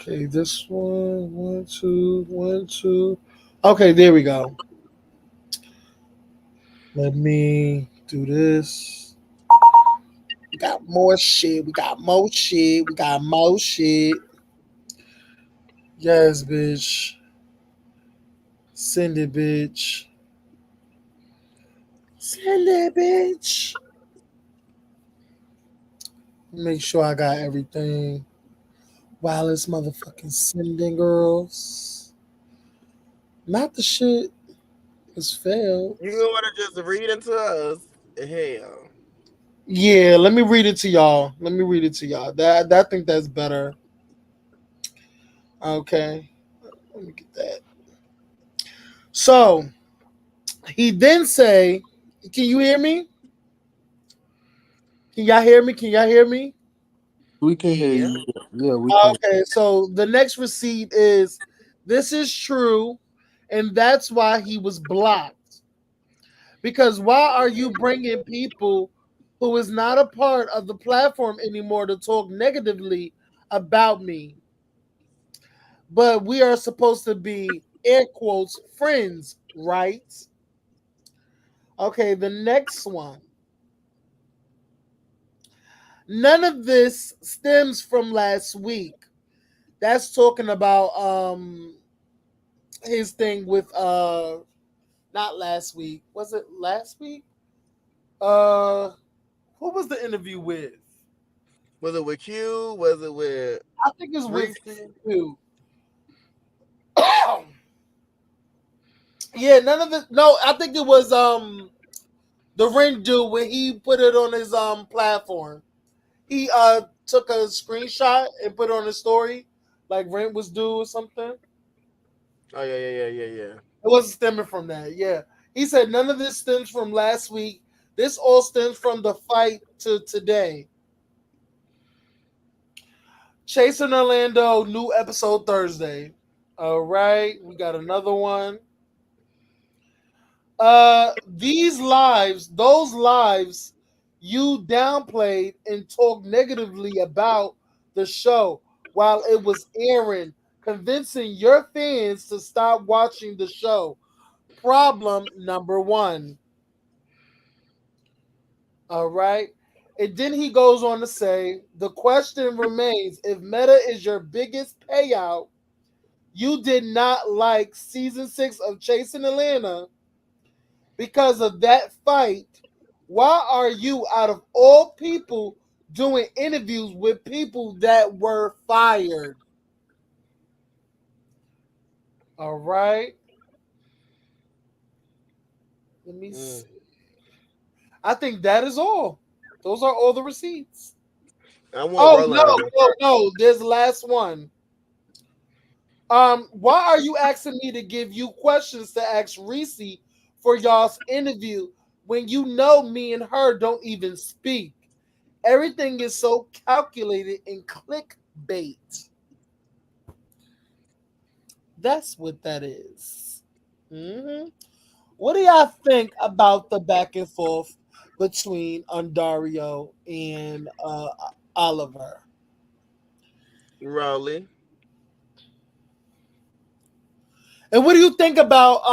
Okay, this one, one, two, one, two. Okay, there we go. Let me do this. We got more shit. We got more shit. We got more shit. Yes, bitch. Send it, bitch. Send it, bitch. Make sure I got everything. While it's motherfucking sending, girls. Not the shit has failed. you gonna want to just read into us? Hell, Yeah, let me read it to y'all. Let me read it to y'all. That I think that's better. Okay. Let me get that. So he then say, "Can you hear me? Can y'all hear me? Can y'all hear me?" We can hear yeah. you. Yeah, we can. Okay. So the next receipt is, "This is true, and that's why he was blocked. Because why are you bringing people who is not a part of the platform anymore to talk negatively about me? But we are supposed to be air quotes friends, right?" Okay. The next one. None of this stems from last week. That's talking about his thing with not last week. Was it last week? Uh who was the interview with? Was it with Q? Was it with I think it's with Reese? you. Yeah, none of it. No, I think it was the ring dude when he put it on his platform. He took a screenshot and put it on his story, like rent was due or something. It Oh yeah. wasn't stemming from that. Yeah, he said none of this stems from last week. This all stems from the fight to today. Chasing Orlando, new episode Thursday. All right, we got another one. These lives, those lives you downplayed and talked negatively about the show while it was airing, convincing your fans to stop watching the show. Problem number one. All right. And then he goes on to say the question remains, if Meta is your biggest payout, you did not like season 6 of Chasing Atlanta because of that fight. Why are you, out of all people, doing interviews with people that were fired? All right. Let me see. I think that is all. Those are all the receipts. I want Oh Rollon no, to go no, first. no. There's the last one. Why are you asking me to give you questions to ask Reese for y'all's interview when you know me and her don't even speak? Everything is so calculated in clickbait. That's what that is. Mhm. What do y'all think about the back and forth between Andario and Oliver? Rolly. And what do you think about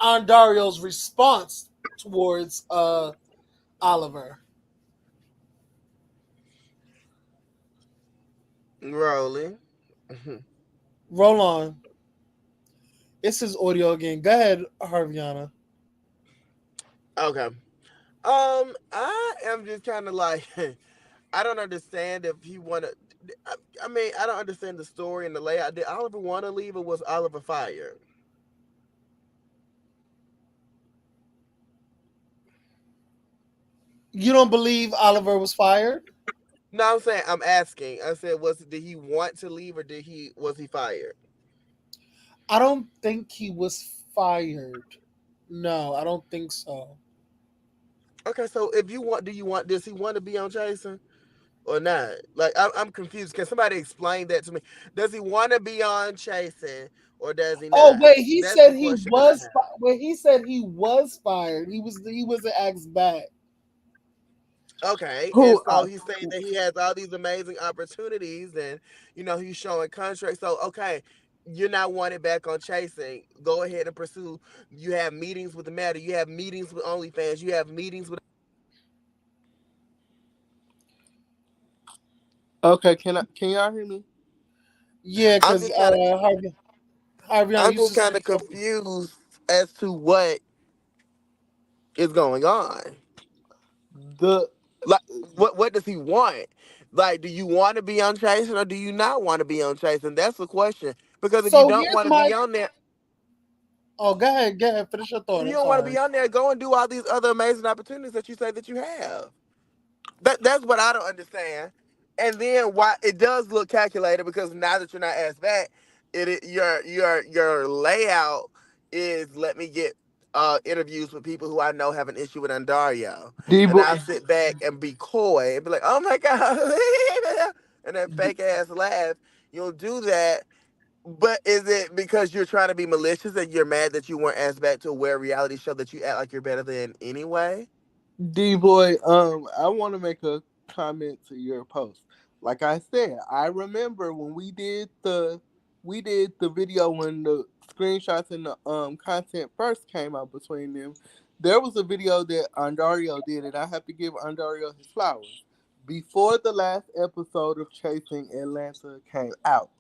Andario's response towards Oliver? Rolly. Rollon. It's his audio again. Go ahead, Harviana. Okay. I am just kind of like, I don't understand if he wanted. I mean, I don't understand the story and the layout. Did Oliver want to leave, or was Oliver fired? You don't believe Oliver was fired? No, I'm saying I'm asking. I said, did he want to leave, or was he fired? I don't think he was fired. No, I don't think so. Okay, so if you want, does he want to be on Jason or not? Like, I'm confused. Can somebody explain that to me? Does he want to be on Chasing or does he Oh not? wait, he That's the said he question that I was. have. Wait, he said he was fired. He wasn't asked back. Okay, and Who? so he's saying that he has all these amazing opportunities, and he's showing contracts. So okay, you're not wanted back on Chasing. Go ahead and pursue. You have meetings with the Matter. You have meetings with OnlyFans. You have meetings with. Okay, can y'all hear me? Yeah, I'm because just kind of Harvey I'm used just to kind speak of over. confused as to what is going on. The Like, what does he want? Like, do you want to be on Chasing or do you not want to be on Chasing? That's the question. Because if you So don't here's want to my. be on there, Oh, go ahead, go ahead. Finish your if thought. you I'm don't want to sorry. be on there, go and do all these other amazing opportunities that you say that you have. That's what I don't understand. And then why it does look calculated because now that you're not asked back, your layout is let me get interviews with people who I know have an issue with Andario. D And boy. I'll sit back and be coy and be like, oh my God, and then fake ass laugh. You'll do that. But is it because you're trying to be malicious and you're mad that you weren't asked back to a wear reality show that you act like you're better than anyway? D boy, I want to make a comment to your post. Like I said, I remember when we did the video when the screenshots and the content first came out between them. There was a video that Andario did, and I have to give Andario his flowers. Before the last episode of Chasing Atlanta came out,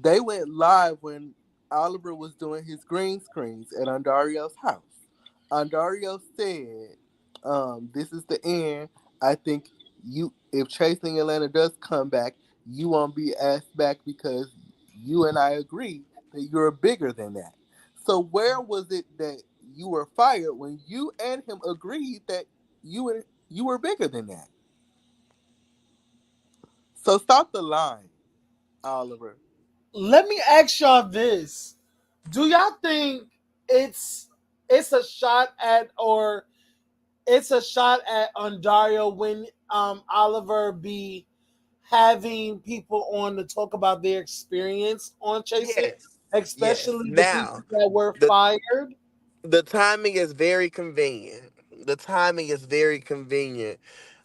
they went live when Oliver was doing his green screens at Andario's house. Andario said, "This is the end. I think if Chasing Atlanta does come back, you won't be asked back because you and I agree that you're bigger than that." So where was it that you were fired when you and him agreed that you were bigger than that? So stop the line, Oliver. Let me ask y'all this: do y'all think it's it's a shot at or it's a shot at Andario when Oliver be having people on to talk about their experience on chasing, Yes, yes. especially the people Now, that were the fired? the timing is very convenient. The timing is very convenient.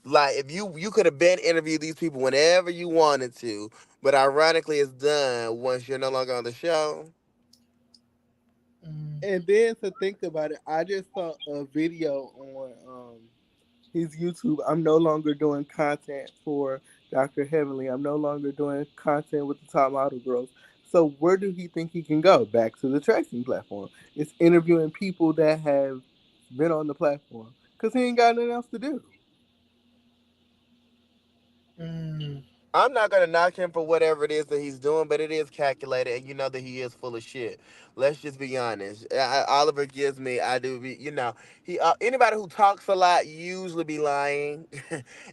Like if you could have been interviewed these people whenever you wanted to, but ironically, it's done once you're no longer on the show. Mm. And then to think about it, I just saw a video on his YouTube. I'm no longer doing content for Dr. Heavenly. I'm no longer doing content with the top model girls. So where do he think he can go? Back to the tracing platform. It's interviewing people that have been on the platform because he ain't got nothing else to do. Mm. I'm not gonna knock him for whatever it is that he's doing, but it is calculated, and you know that he is full of shit. Let's just be honest. Oliver gives me, I do, he anybody who talks a lot usually be lying,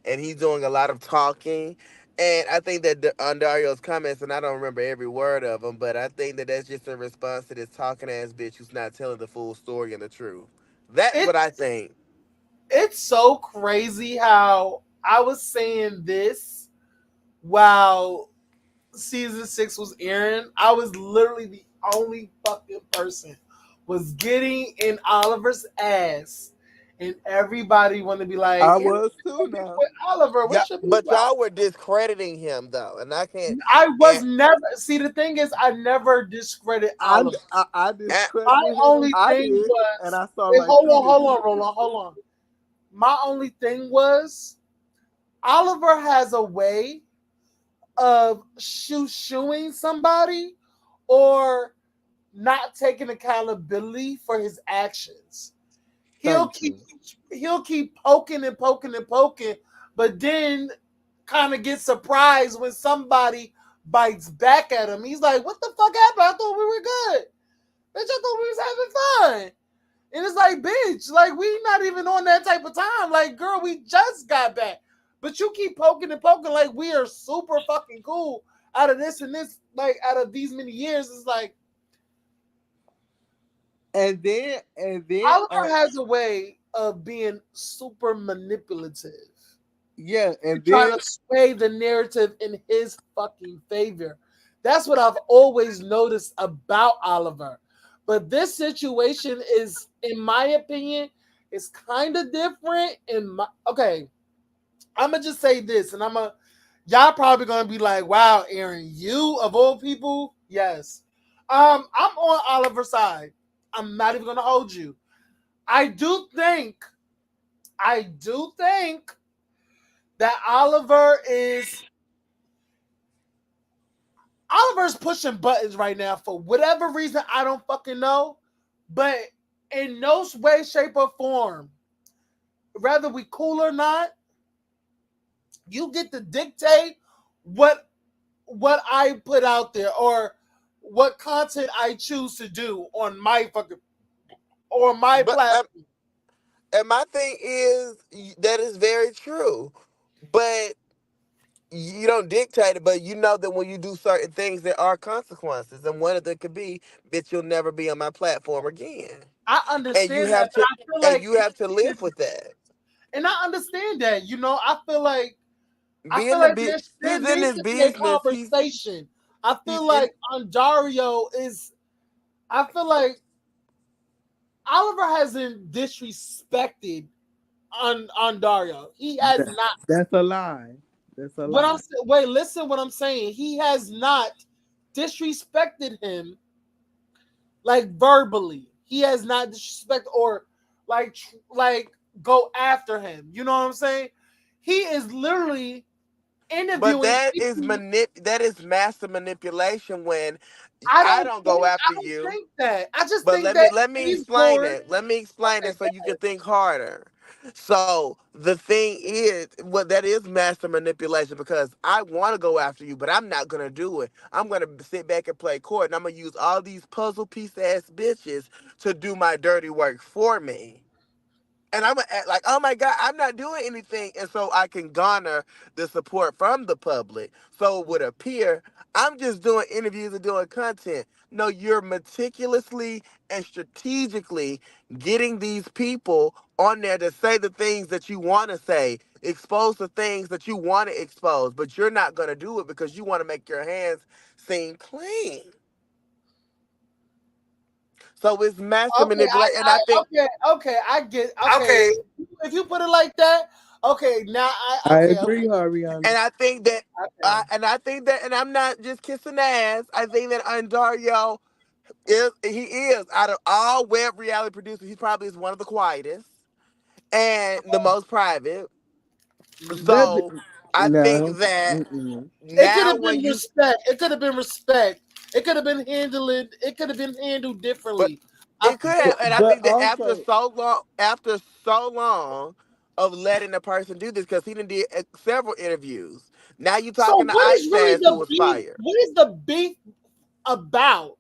and he's doing a lot of talking. And I think that Andario's comments, and I don't remember every word of them, but I think that that's just a response to this talking ass bitch who's not telling the full story and the truth. That's what I It's think. it's so crazy how I was saying this while season 6 was airing. I was literally the only fucking person was getting in Oliver's ass, and everybody wanted to be like, I "And was what's too your beef now. with Oliver? Yeah, What's your beef but with?" y'all were discrediting him though, and I can't. I was And, never. See, the thing is, I never discredit Oliver. I and My discredited him. only I thing did, and was, I saw wait, right through hold niggas. on, Rollon, hold on. My only thing was Oliver has a way of shooing somebody or not taking accountability for his actions. He'll Thank keep you. he'll keep poking and poking and poking, but then kind of get surprised when somebody bites back at him. He's like, "What the fuck happened? I thought we were good. Bitch, I thought we was having fun." And it's like, bitch, like we not even on that type of time. Like, girl, we just got back. But you keep poking and poking like we are super fucking cool out of this and this, like out of these many years. It's like And then Oliver has a way of being super manipulative yeah, and and trying then to sway the narrative in his fucking favor. That's what I've always noticed about Oliver. But this situation is, in my opinion, is kind of different. In my okay, I'm gonna just say this, and y'all probably gonna be like, "Wow, Aaron, you of all people, yes." I'm on Oliver's side. I'm not even gonna hold you. I do think, I do think that Oliver's pushing buttons right now for whatever reason I don't fucking know, but in no way, shape, or form, whether we cool or not, you get to dictate what I put out there or what content I choose to do on my fucking or my but platform. and my thing is that is very true, but you don't dictate it. But you know that when you do certain things, there are consequences, and one of them could be that you'll never be on my platform again, I and you understand that, have but to I feel like live with that. and I understand that. I Being feel the like big, there he's in needs this to be a business. conversation. I feel He's in. like Andario is. I feel like Oliver hasn't disrespected Andario. He has that, not. that's a lie. That's a What I'm lie. saying, wait, listen, what I'm saying. He has not disrespected him like verbally. He has not disrespect or like go after him. You know what I'm saying? He is literally But interviewing that is people. that is massive manipulation when I I don't don't go think I after don't you. think that. I just But think that let me he's explain bored. it. Let me explain Okay, it so you can think harder. So the thing is, what that is master manipulation because I want to go after you, but I'm not gonna do it. I'm gonna sit back and play court, and I'm gonna use all these puzzle piece ass bitches to do my dirty work for me. and I'm gonna act like, oh my God, I'm not doing anything, and so I can garner the support from the public. So it would appear I'm just doing interviews and doing content. No, you're meticulously and strategically getting these people on there to say the things that you want to say, expose the things that you want to expose, but you're not gonna do it because you want to make your hands seem clean. So it's master Okay, manipulation, and I think, okay, I get okay. Okay. If you put it like that, okay, now I okay, agree, Hariana. and I think that, okay. and I'm not just kissing ass. I think that Andario he is out of all web reality producers, he probably is one of the quietest and the most private. That So I think no. that Mm-mm. It could now have when been you, respect. It could have been respect. It could have been handled. It could have been handled but differently. I it could have, and I But think that also, after so long of letting the person do this, because he done did several interviews. Now you So talking to what is Ice really Ass, who the was beef? fired. What is the beef about?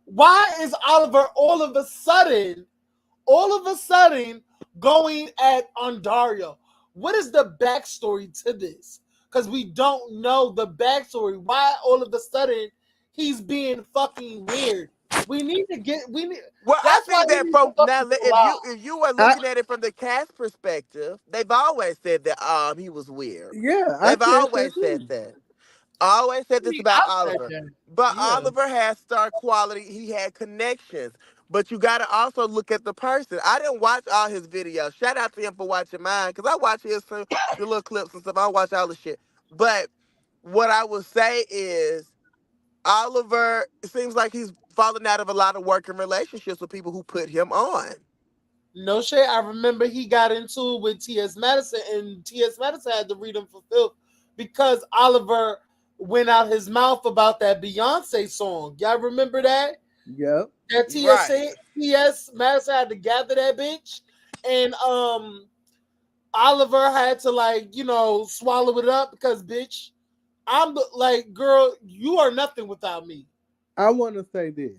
Why is Oliver all of a sudden going at Andario? What is the backstory to this? Because we don't know the backstory. Why all of a sudden he's being fucking weird? We need to get we need Well, I that's why think he that needs to from now, fucking go if you were I looking at it from the cast perspective, they've always said that he was weird. yeah, I They've said that always said too. that. Always said this about I said Oliver. that. But Yeah. Oliver had star quality. He had connections. But you got to also look at the person. I didn't watch all his videos. Shout out to him for watching mine, because I watch his the little clips and stuff. I watch all the shit. But what I would say is Oliver, it seems like he's fallen out of a lot of working relationships with people who put him on. No shade. I remember he got into it with T.S. Madison, and T.S. Madison had to read him for filth because Oliver went out his mouth about that Beyonce song. Y'all remember that? Yep. That Right. T.S. Madison had to gather that bitch, and Oliver had to like swallow it up because bitch, like girl, you are nothing without me. I want to say this.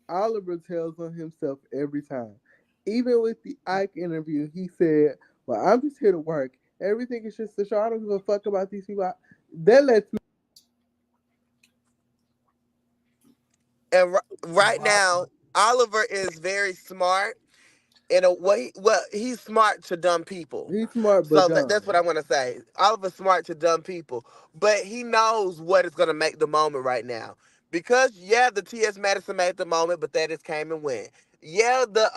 Oliver tells on himself every time. Even with the Ike interview, he said, "Well, I'm just here to work. Everything is just a show. I don't give a fuck about these people." That lets me. And right now, Oliver is very smart in a way. Well, he's smart to dumb people. He's smart but So that's what dumb. I want to say. Oliver's smart to dumb people, but he knows what is going to make the moment right now. Because yeah, the T.S. Madison made the moment, but that just came and went. Yeah, the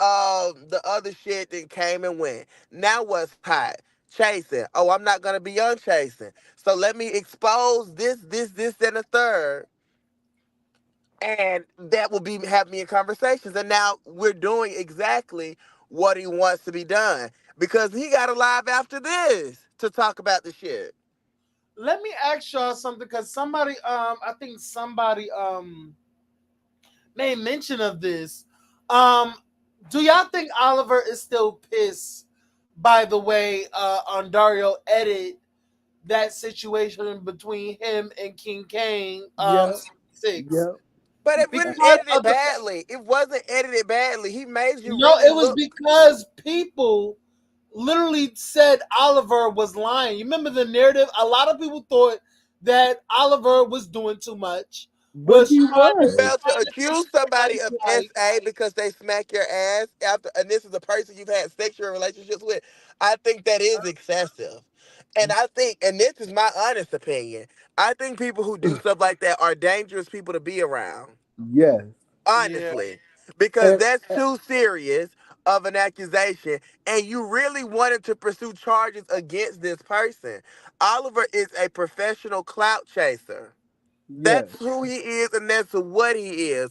other shit that came and went. Now what's hot? Chasing. Oh, I'm not gonna be on chasing. So let me expose this, and a third, and that will be have me in conversations. And now we're doing exactly what he wants to be done, because he got a live after this to talk about the shit. Let me ask y'all something because somebody I think somebody made mention of this. Um, do y'all think Oliver is still pissed by the way Andario edited that situation between him and King Kane Yep. 66? Yep. But it I, wasn't Because edited of the badly. It wasn't edited badly. He made you no, really it was look. because people literally said Oliver was lying. You remember the narrative? A lot of people thought that Oliver was doing too much, but was he was. Well, to trying to take accuse somebody of like SA because they smack your ass after, and this is a person you've had sexual relationships with, I think that is excessive. And I think, and this is my honest opinion, I think people who do stuff like that are dangerous people to be around. Yes. yeah. Honestly, because And, that's too serious of an accusation, and you really wanted to pursue charges against this person. Oliver is a professional clout chaser. yes. That's who he is, and that's what he is,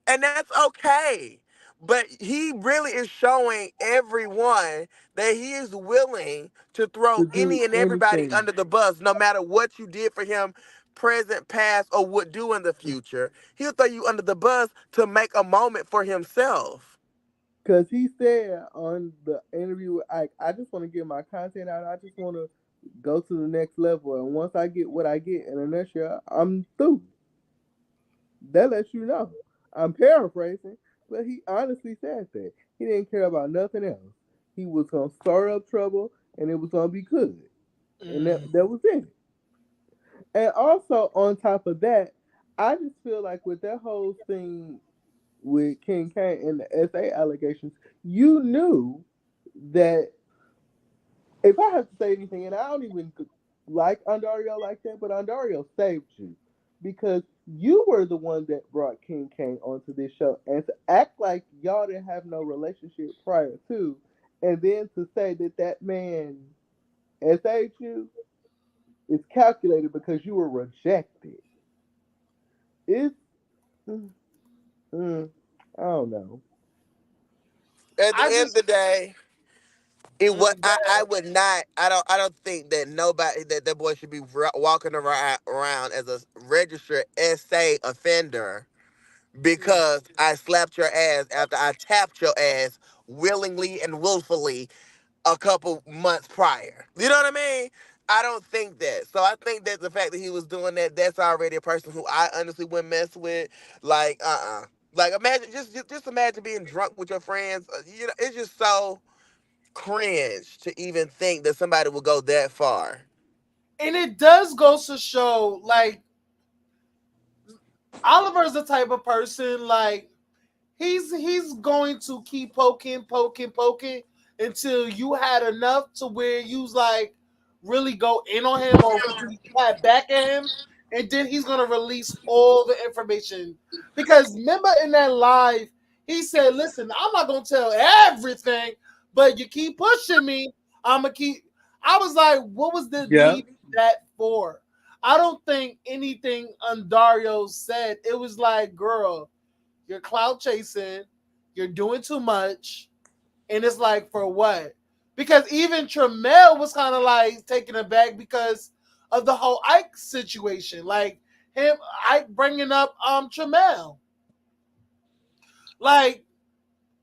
and that's okay. But he really is showing everyone that he is willing to throw To do any and everybody anything. under the bus, no matter what you did for him, present, past, or would do in the future. He'll throw you under the bus to make a moment for himself. Because he said on the interview with Ike, I just want to get my content out. I just want to go to the next level. And once I get what I get in a nutshell, I'm through. That lets you know. I'm paraphrasing, but he honestly said that. He didn't care about nothing else. He was gonna stir up trouble, and it was gonna be good, and Mm. that was it. And also on top of that, I just feel like with that whole thing with King K and the SA allegations, you knew that if I have to say anything, and I don't even like Andario like that, but Andario saved you because you were the one that brought King Kane onto this show, and to act like y'all didn't have no relationship prior to, and then to say that that man saved you is calculated because you were rejected. It's mm, mm, I don't know. At the I end of just the day, it what go I ahead. would not. I don't think that nobody that boy should be walking around as a registered SA offender Mm. because I slapped your ass after I tapped your ass willingly and willfully a couple months prior. You know what I mean? I don't think that. So I think that the fact that he was doing that, that's already a person who I honestly wouldn't mess with. Like, Like imagine just imagine being drunk with your friends. You know, it's just so cringe to even think that somebody would go that far. And it does go to show, like, Oliver's the type of person, like, he's going to keep poking until you had enough to where you was like really go in on him or really clap back at him, and then he's gonna release all the information. Because remember in that live, he said, "Listen, I'm not gonna tell everything, but you keep pushing me, I'm gonna keep." I was like, "What was the Yeah, need that for?" I don't think anything Andario said. It was like, "Girl, you're cloud chasing, you're doing too much," and it's like, for what? Because even Tremel was kind of like taken aback because of the whole Ike situation, like him Ike bringing up Tremel, like,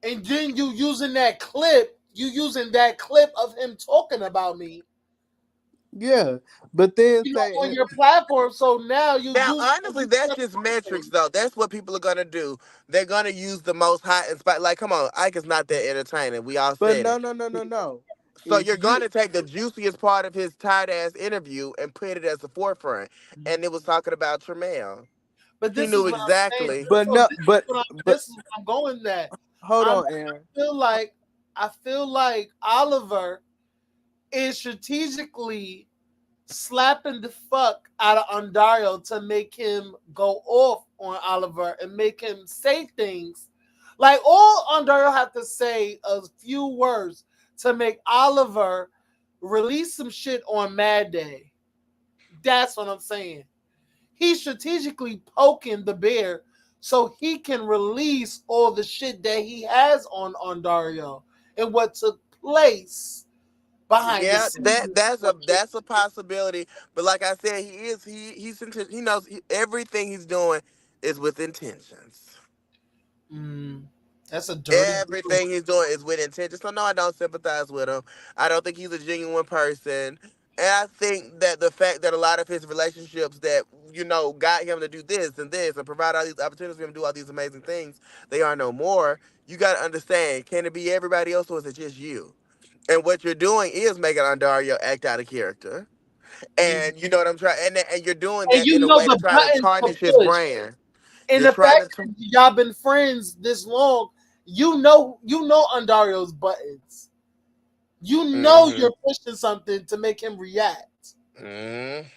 and then you using that clip of him talking about me, yeah. But then you know, on say your platform. So now Now, honestly, that's just metrics, though. That's what people are gonna do. They're gonna use the most hot and spot. Like, come on, Ike is not that entertaining. We all but said no, it. no, no, no, no. So If you're you gonna take the juiciest part of his tight ass interview and put it as the forefront, and it was talking about Tremel. But He this is knew what I'm saying. exactly. but So no but this is what I'm going at. hold I'm on, Aaron. feel like I feel like Oliver is strategically slapping the fuck out of Andario to make him go off on Oliver and make him say things. Like, all Andario have to say a few words to make Oliver release some shit on Mad Day. That's what I'm saying. He's strategically poking the bear so he can release all the shit that he has on Dario and what took place behind the Yeah, scenes. that's a possibility. But like I said, he knows everything he's doing is with intentions. Mm, that's a dirty deal. Everything he's doing is with intention. So no, I don't sympathize with him. I don't think he's a genuine person. And I think that the fact that a lot of his relationships that, got him to do this and provide all these opportunities for him to do all these amazing things, they are no more. You gotta understand, can it be everybody else or is it just you? And what you're doing is making Andario act out of character. Mhm. And you know what I'm trying and you're doing And that in you a know way to the try to buttons to tarnish his push. brand. And You're the trying fact to that y'all been friends this long, you know Andario's buttons. You know mm-hmm, you're pushing something to make him react.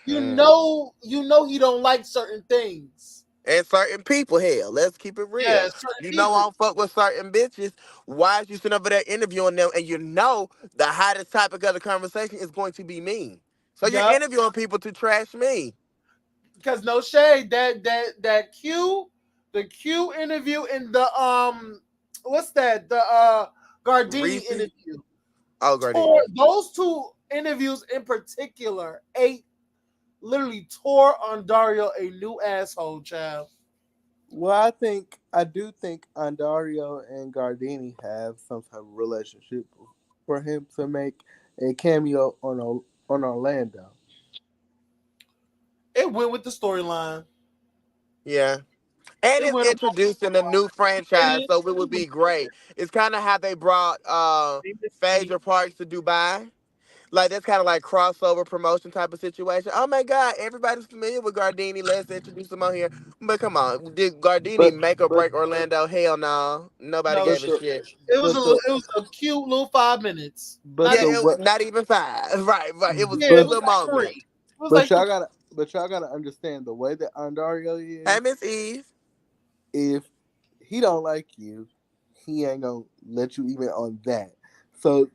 You mm-hmm. know, he don't like certain things. And certain people, hell, let's keep it Yeah, real. certain You know I people. don't fuck with certain bitches. Why is you sitting over there interviewing them and you know the hottest topic of the conversation is going to be me? So you're Yep. interviewing people to trash me. Because no shade, that the Q interview and the what's that? The Gardini Reese? interview. Oh, Tore Gardini. those two interviews in particular, literally tore on Dario a new asshole, child. Well, I do think Andario and Gardini have some type of relationship for him to make a cameo on Orlando. It went with the storyline. Yeah. And It it's went on introducing a new franchise, minutes. so it would be great. It's kind of how they brought Phaedra Parks to Dubai. Like that's kind of like crossover promotion type of situation. Oh my God, everybody's familiar with Gardini. Let's introduce them on here. But come on, did Gardini But make or but break Orlando? Hell no, nobody No, but gave a the shit. it but the was a cute little 5 minutes. but Not Yeah, even the it was what not even five. Right, right. It was a yeah, it cute but was little like three. moment. It was like three. y'all gotta understand the way that Andario Hey, is. Miss Eve. If he don't like you, he ain't gonna let you even on that. So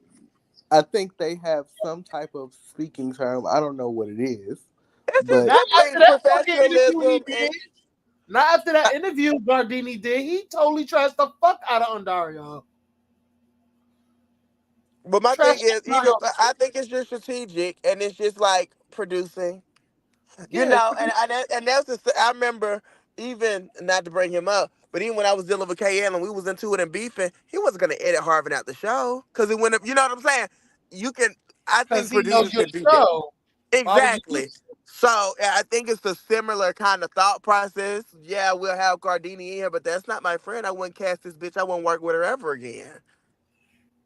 I think they have some type of speaking term. I don't know what it is, It's just but Not simply after that fucking interview he professionalism and did. Not after that interview Gardini did. He totally trashed the fuck out of Andario. but my thing Trashed is, even Andario. I think it's just strategic and it's just like producing. You Yeah, know, and that's the I remember even not to bring him up, but even when I was dealing with KL and we was into it and beefing, he wasn't gonna edit Harvin out the show because it went up. You know what I'm saying? You can. I because think he know producers your should do that. show. Why would you do Exactly. So yeah, I think it's a similar kind of thought process. Yeah, we'll have Gardini in here, but that's not my friend. I wouldn't cast this bitch. I wouldn't work with her ever again.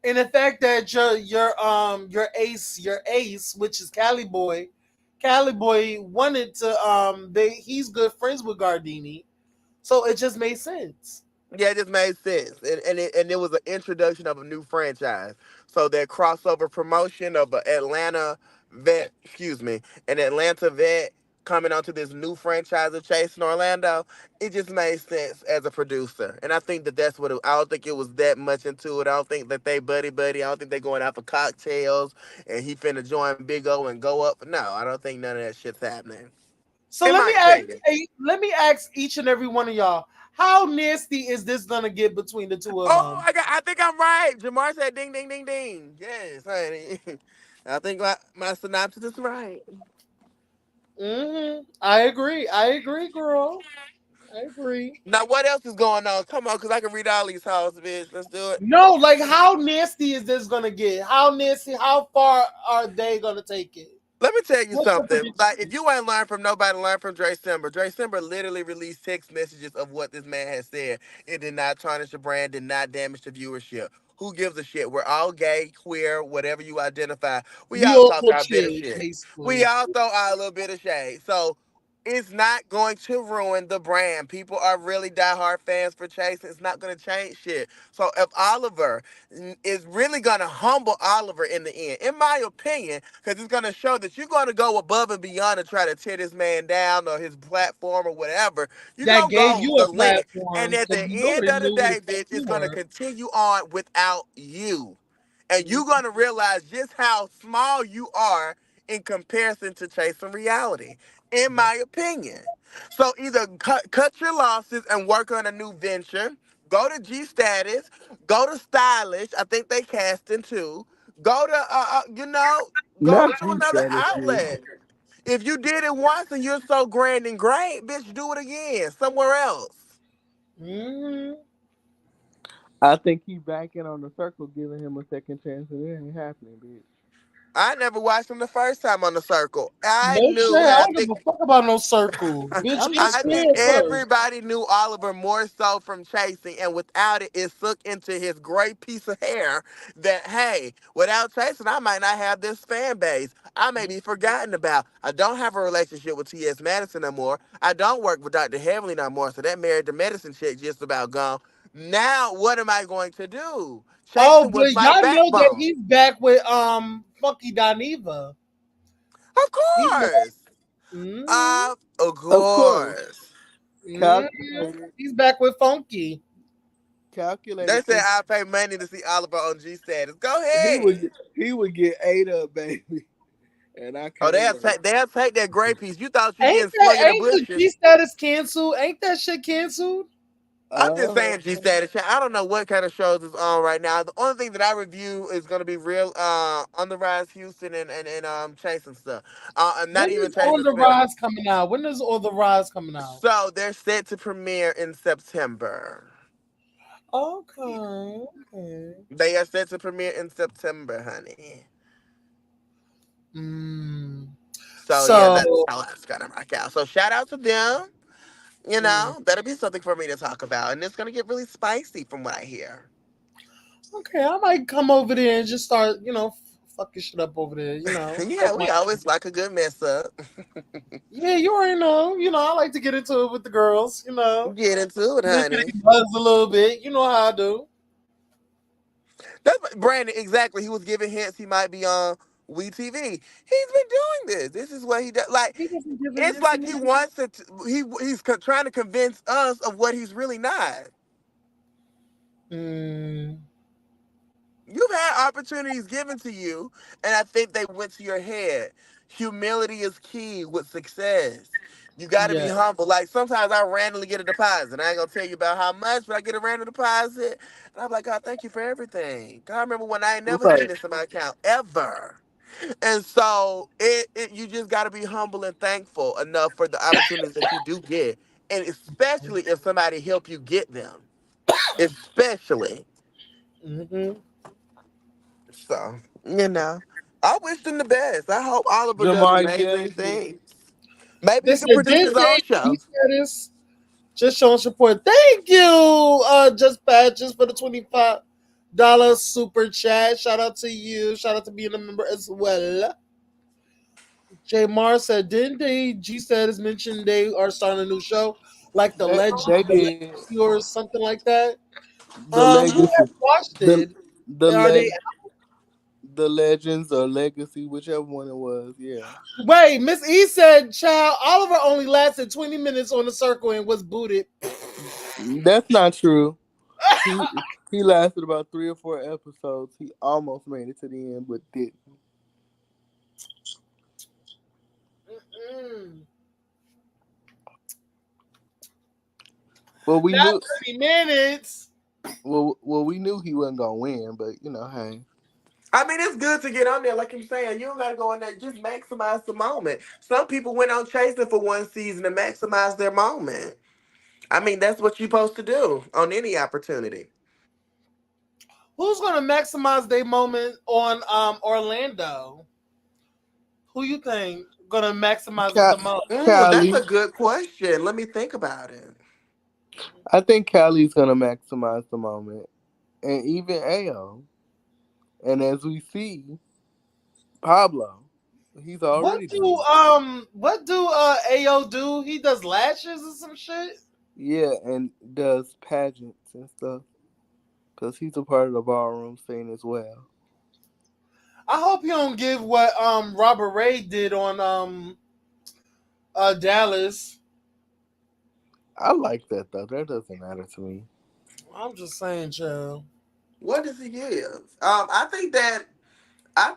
and the fact that your ace, which is Cali Boy wanted to he's good friends with Gardini, so it just made sense. Yeah, it just made sense, and it was an introduction of a new franchise. So that crossover promotion of an Atlanta vet, excuse me, an Atlanta vet coming onto this new franchise of chasing Orlando, it just made sense as a producer, and I think that that's what I don't think it was that much into it. I don't think that they buddy buddy. I don't think they going out for cocktails and he finna join Big O and go up. No, I don't think none of that shit's happening. So In my opinion. let me ask each and every one of y'all, how nasty is this gonna get between the two of Oh, them? I think I'm right. Jamar said ding ding ding ding. Yes, honey. I think my synopsis is right. I agree. I agree, girl. I agree. Now what else is going on? Come on, cause I can read all these hoes, bitch. Let's do it. No, like how nasty is this gonna get? How nasty? How far are they gonna take it? Let me tell you What's the something. Like, if prediction? you ain't learned from nobody, learn from Dre Simber. Dre Simber literally released text messages of what this man has said. It did not tarnish the brand, did not damage the viewership. Who gives a shit? We're all gay, queer, whatever you identify. We We all all talk put our bit of shade, shit. We basically. all throw our little bit of shade. So it's not going to ruin the brand. People are really diehard fans for Chase. It's not going to change shit. So if Oliver is really going to humble Oliver in the end, in my opinion, because it's going to show that you're going to go above and beyond to try to tear this man down or his platform or whatever. You're That going to gave go you a the limit. And platform at because the we end already of the knew who the day, fuck bitch, it's you going to were. continue on without you. And you're going to realize just how small you are in comparison to chasing reality, in my opinion. So either cut your losses and work on a new venture. Go to G Status. Go to Stylish. I think they casting too. Go to go not to G another status, bitch. outlet. If you did it once and you're so grand and great, bitch, do it again somewhere else. Mm-hmm. I think he backing on the circle, giving him a second chance, and it ain't happening, bitch. I never watched them the first time on the circle. I No shit. knew, I and I don't give think a fuck about no circle. Bitch, I'm get just I think squared saying. first. everybody knew Oliver more so from chasing, and without it, it sunk into his great piece of hair that, hey, without chasing, I might not have this fan base. I may be forgotten about. I don't have a relationship with T.S. Madison no more. I don't work with Dr. Heavenly no more, so that married to medicine chick just about gone. Now, what am I going to do? Oh, Chasing but was my y'all know that backbone. he's back with Funky Dineva. Of He's back. course. Mm-hmm. Of Of course, course. Mm-hmm. calculated, He's back with Funky. They calculated said thinking. I pay money to see Oliver on G status. Go He ahead. would get ate up, baby, and I Oh, can't wait. they'll take that gray piece. You thought you getting slung in the Ain't the bushes. G status canceled? Ain't that shit canceled? I'm just Uh, saying G status. I don't know what kind of shows is on right now. The only thing that I review is gonna be real on the rise Houston and Chase and stuff. I'm not When even is Chase On and the Smith. Rise coming out? When is On the Rise coming out? So they're set to premiere in September. Okay, okay. They are set to premiere in September, honey. Mm. So yeah, So that's how that's gonna rock out. So shout out to them. You Mm. know, that'll be something for me to talk about, and it's gonna get really spicy from what I hear. Okay, I might come over there and just start, fucking shit up over there. Yeah, we always like a good mess up. Yeah, you already know. I like to get into it with the girls. Get into it, Lippity honey. buzz a little bit. You know how I do. Brandon, exactly. He was giving hints he might be on WeTV. He's been doing this. This is what he does. Like, He doesn't give a it's hint to like me. he wants to. Trying to convince us of what he's really not. Mm, You've had opportunities given to you, and I think they went to your head. Humility is key with success. You got to be yeah. humble. Like sometimes I randomly get a deposit. I ain't gonna tell you about how much, but I get a random deposit, and I'm like, God, thank you for everything. God, I remember when I ain't never Right. seen this in my account ever. And so you just got to be humble and thankful enough for the opportunities that you do get, and especially if somebody help you get them, especially. Hmm. So, you know, I wish them the best. I hope Oliver does Jamar amazing Jennings. things. Maybe They he said can produce his own Dente G show. status just showing support. Thank you, Just Patches for the $25 super chat. Shout out to you. Shout out to being a member as well. J Mar said, didn't they G status mention they are starting a new show like They the did Legacy or something like that? the Who legacy, has watched the it? the Are they leg, the legends or legacy, whichever one it was. Yeah, wait? Miss E said, "Child, Oliver only lasted 20 minutes on the circle and was booted." that's not true. He he lasted about 3 or 4 episodes. He almost made it to the end, but didn't. Mm-mm. Well, we Not knew. 30 minutes. Well, we knew he wasn't gonna win, but hey. I mean, it's good to get on there. Like I'm saying, you don't got to go in there. Just maximize the moment. Some people went on chasing for one season to maximize their moment. I mean, that's what you're supposed to do on any opportunity. Who's gonna maximize their moment on Orlando? Who you think gonna maximize it the most? That's Callie. a good question. Let me think about it. I think Callie's gonna maximize the moment, and even Ao. And as we see, Pablo, he's already doing it. What do Ao do? He does lashes or some shit. Yeah, and does pageants and stuff because he's a part of the ballroom scene as well. I hope you don't give what Robert Ray did on Dallas. I like that though. That doesn't matter to me. I'm just saying, child. What does he give? I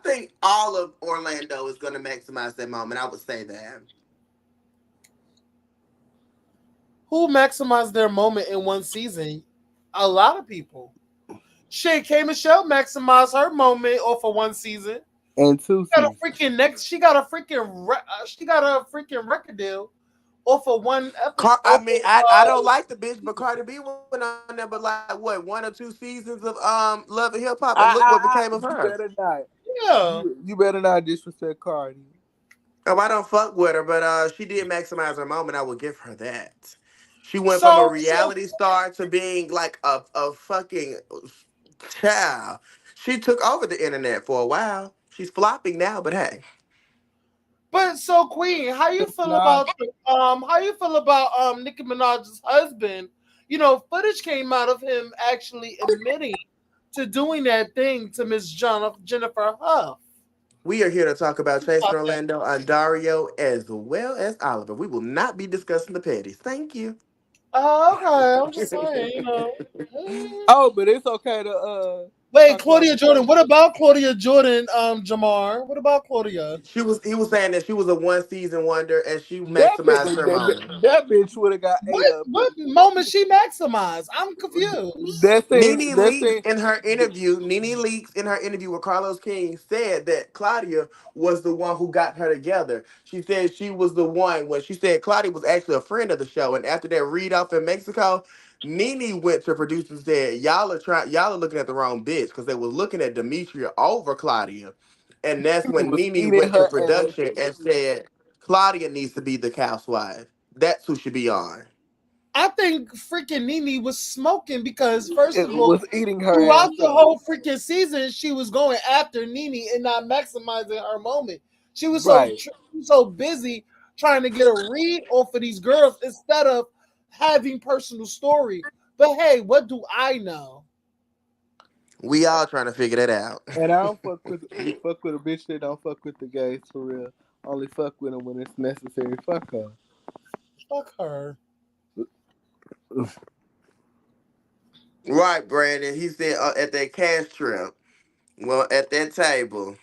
think all of Orlando is going to maximize that moment. I would say that. Who maximized their moment in one season? A lot of people. Shit, K Michelle maximized her moment off of one season. And two Got a seasons. freaking next. She got a freaking record deal off of one episode. I mean, I don't like the bitch, but Cardi B went on there, but like what, 1 or 2 seasons of Love and Hip Hop, and look what became of her. You better not. Yeah. You better not disrespect Cardi. Oh, I don't fuck with her, but she did maximize her moment. I will give her that. She went from a So, reality star to being like a fucking child. She took over the internet for a while. She's flopping now, but hey. Queen, Nah, how you feel about Nicki Minaj's husband? Footage came out of him actually admitting to doing that thing to Jennifer Huff. We are here to talk about Chasing About that. Orlando, Andario, as well as Oliver. We will not be discussing the petties. Thank you. Okay, I'm just saying. Eh. oh, but it's okay to Wait, talk about Claudia the Jordan. petty. What about Claudia Jordan, Jamar? What about Claudia? He was saying that she was a 1 season wonder and she That maximized bitch, her moment. that bitch would have got ate up. What moment she maximized? I'm confused. That thing, that thing. Nene Leaks in her interview with Carlos King said that Claudia was the one who got her together. She said she was the one when she said Claudia was actually a friend of the show. And after that read off in Mexico, Nene went to producers and said, y'all are looking at the wrong bitch because they were looking at Demetria over Claudia. And that's She when was Nene eating went to her ass. production and said, Claudia needs to be the housewife. That's who should be on. I think freaking Nene was smoking because first It of all, was eating her throughout ass the up. whole freaking season, she was going after Nene and not maximizing her moment. She was Right. so busy trying to get a read off of these girls instead of having personal story. But hey, what do I know? We all trying to figure that out. And I don't fuck with a bitch that don't fuck with the gays for real. Only fuck with them when it's necessary. Fuck her. Fuck her. Right, Brandon. He said at that cash trip. Well, at that table.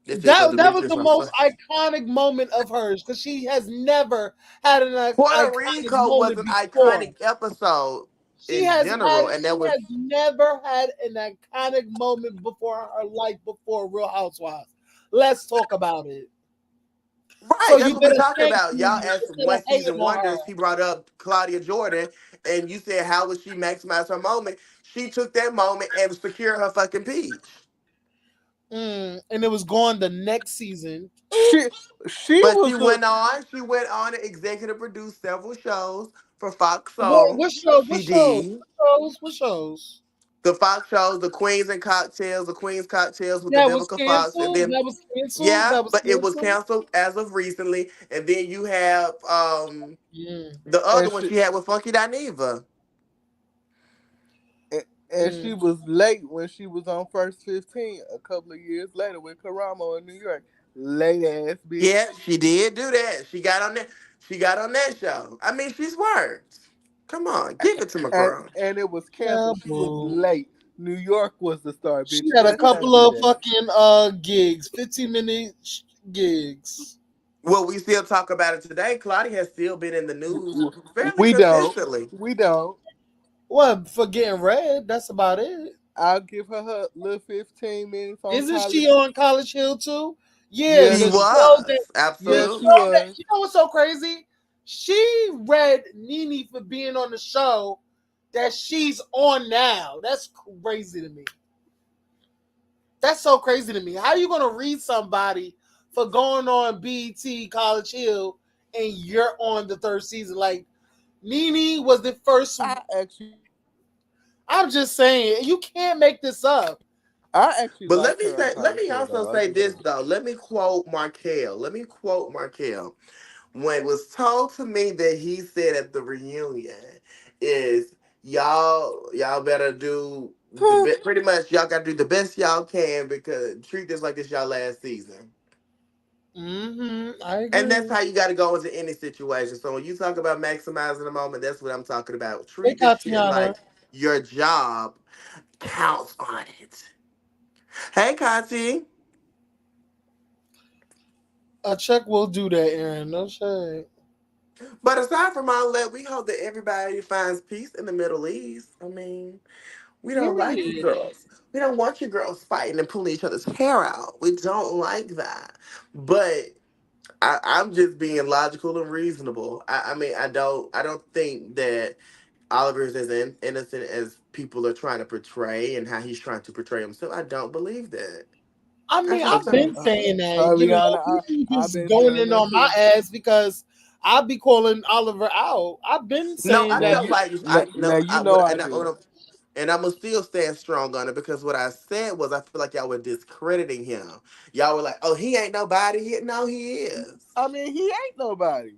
This is for That was Demetrius the or most fuck. iconic moment of hers because she has never had an Puerto iconic Rico was moment an before. iconic episode She in has had general, and that she was has never had an iconic moment before her life before Real Housewives. Let's talk about it. right. So That's you what we better talking thank about. Y'all me asked instead of one hating season on her. wonders. He brought up Claudia Jordan, and you said how would she maximize her moment? She took that moment and secured her fucking peach. And it was gone the next season. She she But was she the went on. She went on to executive produce several shows for Fox What Soul. what show? She What shows? did. What shows? What shows? The Fox shows, the Queens and Cocktails, the Queens Cocktails with the That was Vivica Fox, and canceled. then That was canceled. yeah, That was but it was canceled. canceled as of recently. And then you have Mm, the other and one she she had with Funky Dineva. and she mm. was late when she was on First 15 a couple of years later with Karamo in New York. Late ass bitch. Yeah, she did do that. She got on that. She got on that show. I mean, she's worked. Come on, give it to my girl. And it was Yeah, canceled. She was boo. late. New York was the star, She bitch. had a Let's not couple do of that. fucking gigs, 15-minute gigs. Well, we still talk about it today. Claudia has still been in the news fairly We don't. consistently. We don't. What for getting red? That's about it. I'll give her little 15 minutes on Isn't college. she on College Hill too? Yeah, Yeah, She the she, show that was the yeah, show she absolutely. that was. you know what's so crazy? She read Nene for being on the show that she's on now. That's crazy to me. That's so crazy to me. How you gonna read somebody for going on BET College Hill and you're on the third season? Like Nene was the first. I actually, I'm just saying you can't make this up. I actually But liked her on let College me Hill also though. I say do this too. though. Let me quote Markel. Let me quote Markel. When it was told to me that he said at the reunion is y'all better do pretty much y'all got to do the best y'all can because treat this like it's y'all last season. I And that's agree. how you got to go into any situation. So when you talk about maximizing the moment, that's what I'm talking about. Hey, Treat this shit Tatiana. like your job counts on it. Hey, Kati. A check will do that, Aaron. No shade. But aside from all that, we hope that everybody finds peace in the Middle East. I mean, we don't like you Period. girls. We don't want you girls fighting and pulling each other's hair out. We don't like that. But I'm just being logical and reasonable. I mean, I don't think that Oliver is as innocent as people are trying to portray and how he's trying to portray himself. I don't believe that. I I mean, just I've been don't. saying that. Ariana, People I've just been going saying in that on my too. ass because I be calling Oliver out. I've been No, saying I that. Now, felt like now, I now no, you I know would, I do. and I'm gonna still stand strong on it because what I said was I feel like y'all were discrediting him. Y'all were like, "Oh, he ain't nobody." No, he is. I mean, he ain't nobody.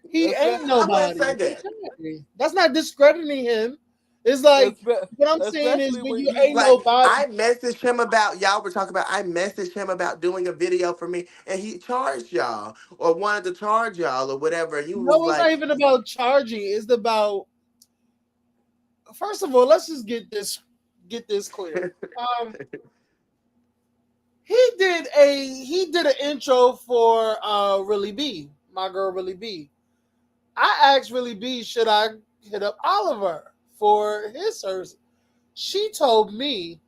He ain't I wouldn't say nobody. that. Exactly. That's not discrediting him. It's like what I'm saying is Especially when when you you ain't Like nobody. I messaged him about y'all were talking about. I messaged him about doing a video for me, and he charged y'all or wanted to charge y'all or whatever. And you was No, it's not like, even about charging. It's about first of all, let's just get this clear. Um, he did an intro for Really B, my girl Really B. I asked Really B, should I hit up Oliver for his service? She told me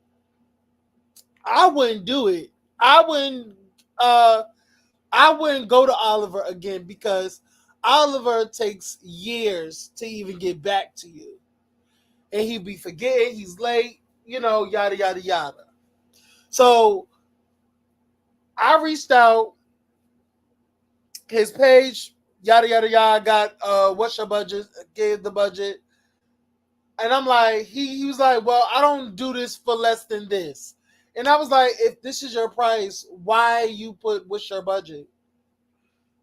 I wouldn't do it. I wouldn't uh I wouldn't go to Oliver again because Oliver takes years to even get back to you. And he'd be forgetting, he's late, yada yada yada. So I reached out his page. yada yada yada. Got what's your budget? Gave the budget, and I'm like, he was like, well, I don't do this for less than this, and I was like, if this is your price, why you put what's your budget?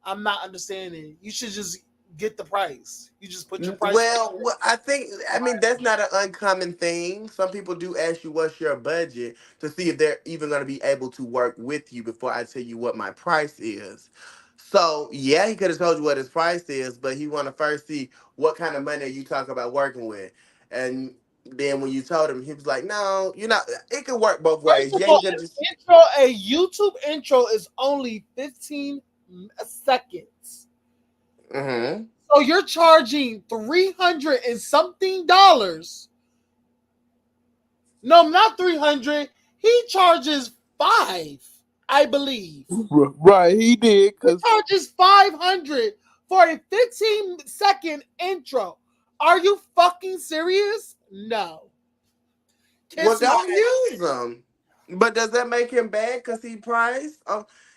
I'm not understanding. You should just get the price. You just put your price. Well, I mean, that's not an uncommon thing. Some people do ask you what's your budget to see if they're even going to be able to work with you before I tell you what my price is. So, yeah, he could have told you what his price is, but he want to first see what kind of money you talk about working with. And then when you told him, he was like, no, you're not. It could work both First ways. of Yeah, he all, could just. a YouTube intro is only 15 seconds. Mm-hmm. So you're charging 300 and something dollars. No, not 300. He charges 5, I believe. Right, he did, He because charges 500 for a 15-second intro. Are you fucking serious? No. Well, Kiss my don't ass. use them. But does that make him bad because he priced?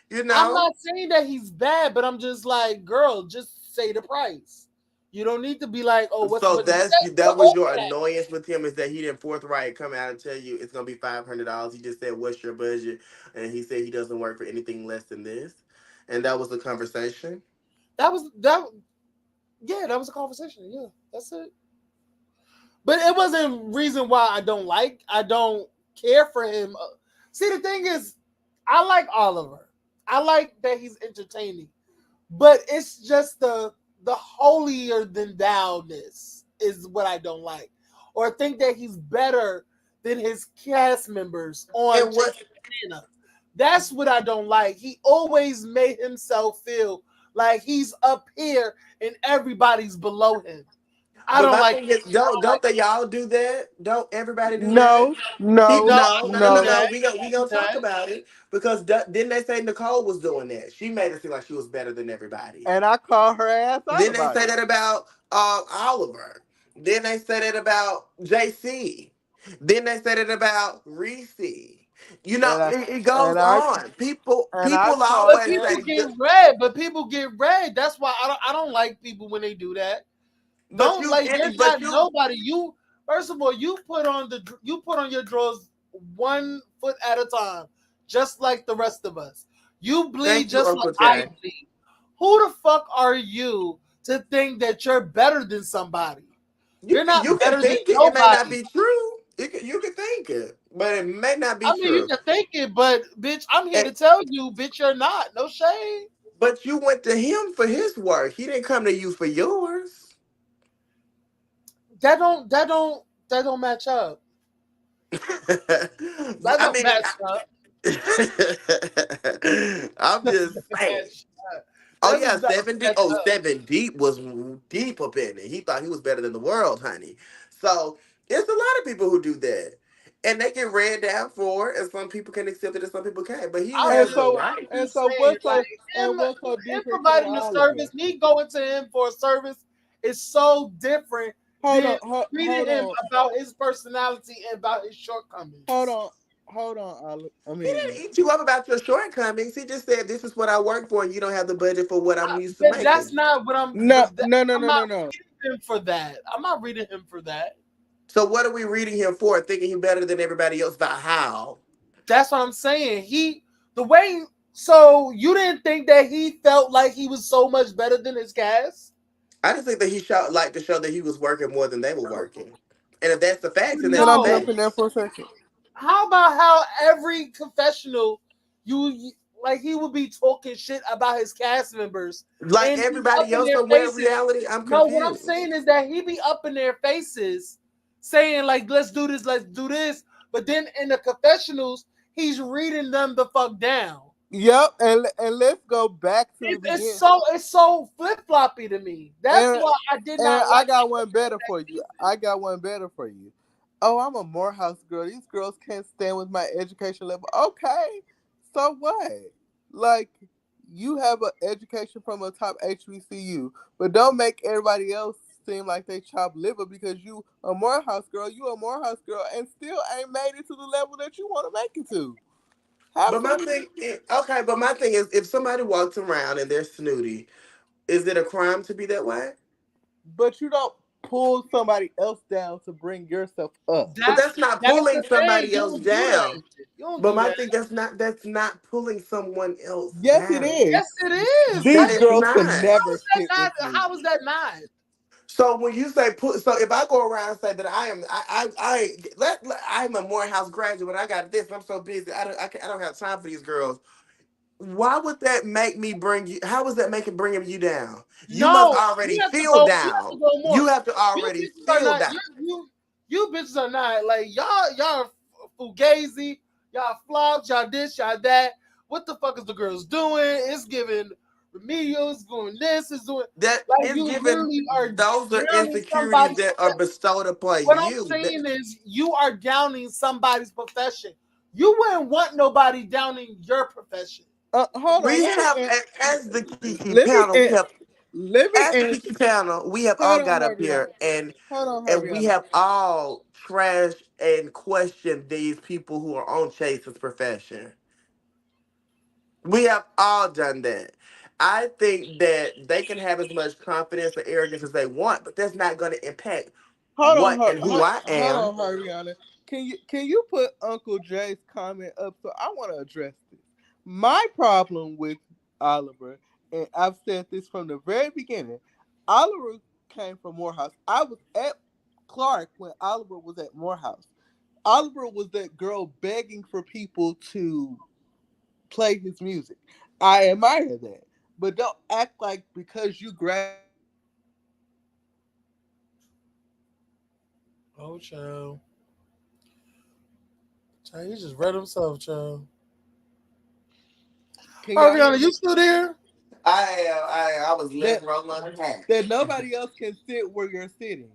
You I'm know? not saying that he's bad, but I'm just like, girl, just say the price. You don't need to be like, oh, what's So but that was your okay. annoyance with him, is that he didn't forthright come out and tell you it's gonna be $500. He just said, "What's your budget?" And he said he doesn't work for anything less than this, and that was the conversation. That yeah, that was a conversation. Yeah, that's it. But it wasn't reason why I don't care for him. See, the thing is, I like Oliver. I like that he's entertaining. But it's just the holier than thou-ness is what I don't like. Or think that he's better than his cast members on And what? Chasing Atlanta. That's what I don't like. He always made himself feel like he's up here and everybody's below him. I But don't my like thing is, don't they all do that? Don't everybody do that? no, no, no, No, I no, don't no, no, do no. no. that. We I don't gonna do talk that. about it because didn't they say Nicole was doing that? She made it seem like she was better than everybody. And I called her ass out Then they about say it. that about Oliver. Then they say that about JC. Then they say that about Reese. You know, And I it goes and I on. People and I people called But always her. people say, get red. But people get red. That's why I don't like people when they do that. but Don't you, like. There's but not you. nobody. You first of all, you put on your drawers 1 foot at a time, just like the rest of us. You bleed Thank you, just like Uncle I Jay. bleed. Who the fuck are you to think that you're better than somebody? You're not You can better than think it. It may not nobody. be true. You can think it, but it may not be I mean, you true. can think it, but bitch, I'm here And, to tell you, bitch, you're not. No shade. but you went to him for his work. He didn't come to you for yours. That don't match up. That I don't mean, match up. I'm That just doesn't saying. match up. Oh That yeah, does not 7 deep. match Oh, up. 7 deep was deep up in it. He thought he was better than the world, honey. So there's a lot of people who do that, and they get read down for it. And some people can accept it, and some people can't. But he I'm And has just the so right. and just so saying, what's like so and what's so him different from providing the Oliver? service, me going to him for a service is so different Hold than on, hold treating him on, about his personality and about his hold shortcomings. on, hold on, Oliver. I He mean, didn't eat you up about your shortcomings. He just said, "This is what I work for, and you don't have the budget for what I'm used to But that's making." not what I'm. no, But no, no, I'm no, not no, no. reading him for that. I'm not reading him for that. So what are we reading him for? Thinking he's better than everybody else? About how? That's what I'm saying. The way. So you didn't think that he felt like he was so much better than his cast? I just think that he shot like to show that he was working more than they were working. And if that's the facts, then Can that's I the No. jump in there facts. for a second? How about how every confessional like he would be talking shit about his cast members Like and be up everybody in else their somewhere in faces. reality, I'm No, what I'm confused. saying is that he be up in their faces saying like let's do this, let's do this, but then in the confessionals he's reading them the fuck down. Yep, and let's go back to the beginning. It's so flip floppy to me. That's And why I did and not I like got one better for you. I got one better for you. Oh, I'm a Morehouse girl. These girls can't stand with my education level. Okay, so what? Like, you have an education from a top HBCU, but don't make everybody else seem like they chop liver because you a Morehouse girl. You a Morehouse girl, and still ain't made it to the level that you want to make it to. Have But my some. thing, okay, but my thing is, if somebody walks around and they're snooty, Is it a crime to be that way? But you don't pull somebody else down to bring yourself up. But that's not That's pulling the thing. somebody You else don't do that down. shit. You don't But do my that. thing, that's not pulling someone else Yes, it down. is. Yes, it is. That These is girls can not. How never is that sit not? with me. How is that not? So when you say put, so if I go around and say that I'm a Morehouse graduate, I got this, I'm so busy, I don't have time for these girls. Why would that make me bring you? How is that making bringing you down? You must No, already you have to feel go. You have to down. go You more. have to You already bitches are feel not. down. You bitches are not like y'all fugazi. Y'all flops. Y'all this. Y'all that. What the fuck is the girls doing? It's giving remedials. Doing this. Is doing That like is you given. literally are Those are drowning insecurities somebody's that are profession. bestowed upon What I'm you. saying is you are downing somebody's profession. You wouldn't want nobody downing your profession. Hold on. We have, as the Kiki Let me panel, we an- have, let me as the answer. Kiki panel, we have all Hold on, got up Harviana. here Hold on, and we Harviana. have all trashed and questioned these people who are on Chase's profession. We have all done that. I think that they can have as much confidence or arrogance as they want, but that's not going to impact Hold on, what and who I hold am. on, Hariana. Can you put Uncle Jay's comment up? So I want to address this. My problem with Oliver, and I've said this from the very beginning. Oliver came from Morehouse. I was at Clark when Oliver was at Morehouse. Oliver was that girl begging for people to play his music. I admire that, but don't act like because you graduated from Morehouse that you don't have the confidence to Oh, play child. music. Child, he just read himself, child. Can y'all hear Ariana, me? you still there? I was That letting Rollon that hatch. nobody else can sit where you're sitting.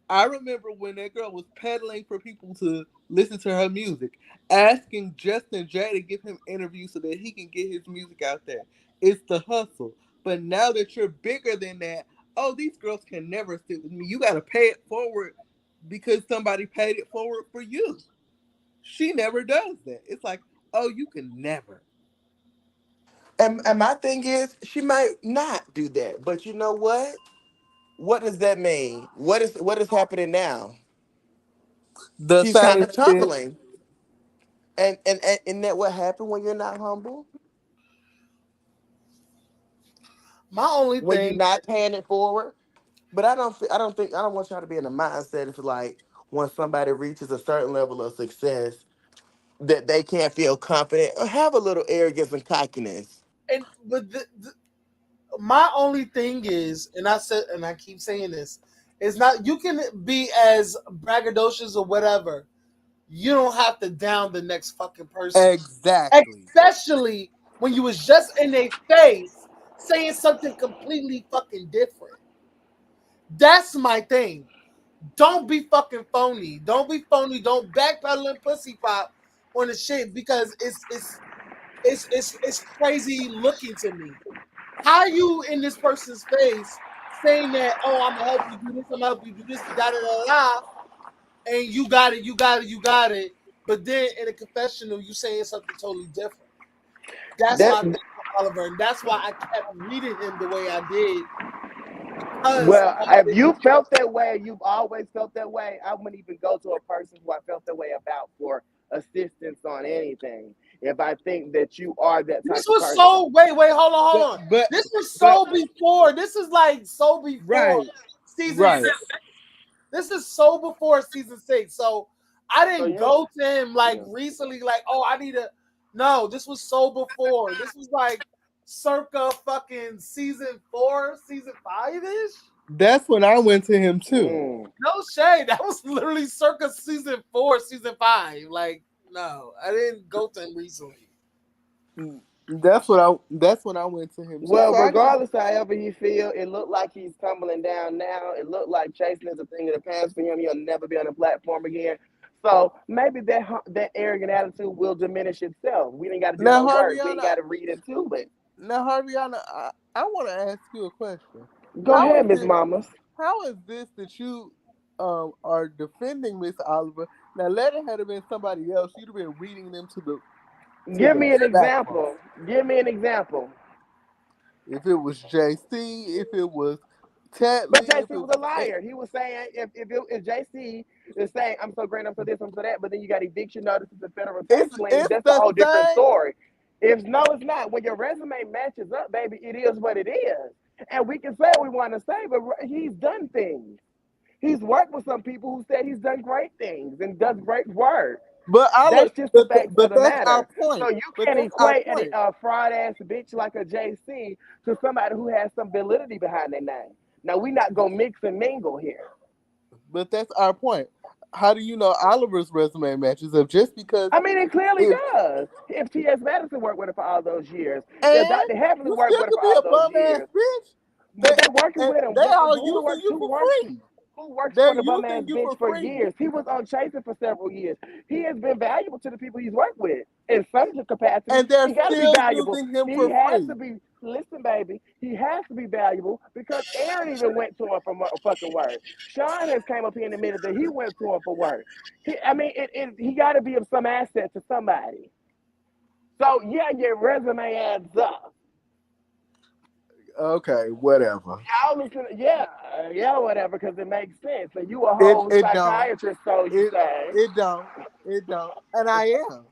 I remember when that girl was peddling for people to listen to her music, asking Justin Jay to give him interviews so that he can get his music out there. It's the hustle. But now that you're bigger than that, oh, these girls can never sit with me. You got to pay it forward because somebody paid it forward for you. She never does that. It's like, oh, you can never. And my thing is, she might not do that, but you know what? What does that mean? What is happening now? The She's kind same of shit. tumbling, and isn't that what happened when you're not humble? My only When you're thing, not paying it forward? But I don't want y'all to be in a mindset of like when somebody reaches a certain level of success that they can't feel confident or have a little arrogance and cockiness. and but my only thing is, and I said, and I keep saying this, is not you can be as braggadocious or whatever. You don't have to down the next fucking person, Exactly. especially when you was just in their face saying something completely fucking different. That's my thing. Don't be fucking phony. Don't be phony. Don't backpedal and pussy pop on the shit because it's crazy looking to me. How you in this person's face saying that, oh, I'm gonna help you do this, I'm gonna help you do this, da da da da, and you got it, you got it, you got it. But then in a confessional, you saying something totally different. That's That my thing with Oliver, and that's why I kept reading him the way I did because well, of if it. you felt that way, you've always felt that way. I wouldn't even go to a person who I felt that way about for assistance on anything. If I think that you are that This type of was person. so wait, hold on, hold But on. but This was but so before. This is like so before right, season right. 6. This is so before season 6. So I So didn't you, go to him like yeah. recently, like, oh, I need to. No, this was so before. This was like circa fucking season 4, season 5 ish. That's when I went to him too. Mm. No shade. That was literally circa season 4, season 5. Like, no, I didn't go to him recently. That's when I went to him too. Well, So I got regardless however he feel, it looked like he's tumbling down now. It looked like chasing is a thing of the past for him. He'll never be on the platform again. So maybe that arrogant attitude will diminish itself. We ain't got to do now no work. We ain't Harviana. got to read into it. Now Harviana, I want to ask you a question. Go How ahead, is Miss it? Mamas. How is this that you are defending Miss Oliver? Now let it had been somebody else. You'd have been reading them to Give the me an backbone. example. Give me an example. if it was JC, if it was But Tatley, if JC it was was a liar. He was saying if JC is saying I'm so great, I'm so this, I'm so that, but then you got eviction notices and federal tax liens, it's that's a the whole different same. story. If no, it's not. When your resume matches up, baby, it is what it is. And we can say what we want to say, but he's done things. He's worked with some people who said he's done great things and does great work. But That's just the facts of but the that's our matter. So point. you But can't that's our equate point. a fraud ass bitch like a JC to somebody who has some validity behind their name. Now we not gonna mix and mingle here. But that's our point. How do you know Oliver's resume matches up? Just because I mean, it clearly if does. If T.S. Madison worked with her for all those years, if and Dr. Heavenly you worked still with her could for be all a those bum ass years, bitch. but they working And with him. they all Who using works? you Who for works? free. Who works They're for the bum ass using you bitch for for free. years? He was on Chasing for several years. He has been valuable to the people he's worked with in some capacity. And they're He got to be still valuable. using him He for has free. to be. Listen, baby, he has to be valuable because Aaron even went to him for fucking work. Shawn has came up here and admitted that he went to him for work. I mean, he got to be of some asset to somebody. So yeah, your resume adds up. Okay, whatever. Y'all listen, yeah, whatever, because it makes sense. And you a It whole it don't. psychiatrist, so you It say. it don't. It don't. And I am.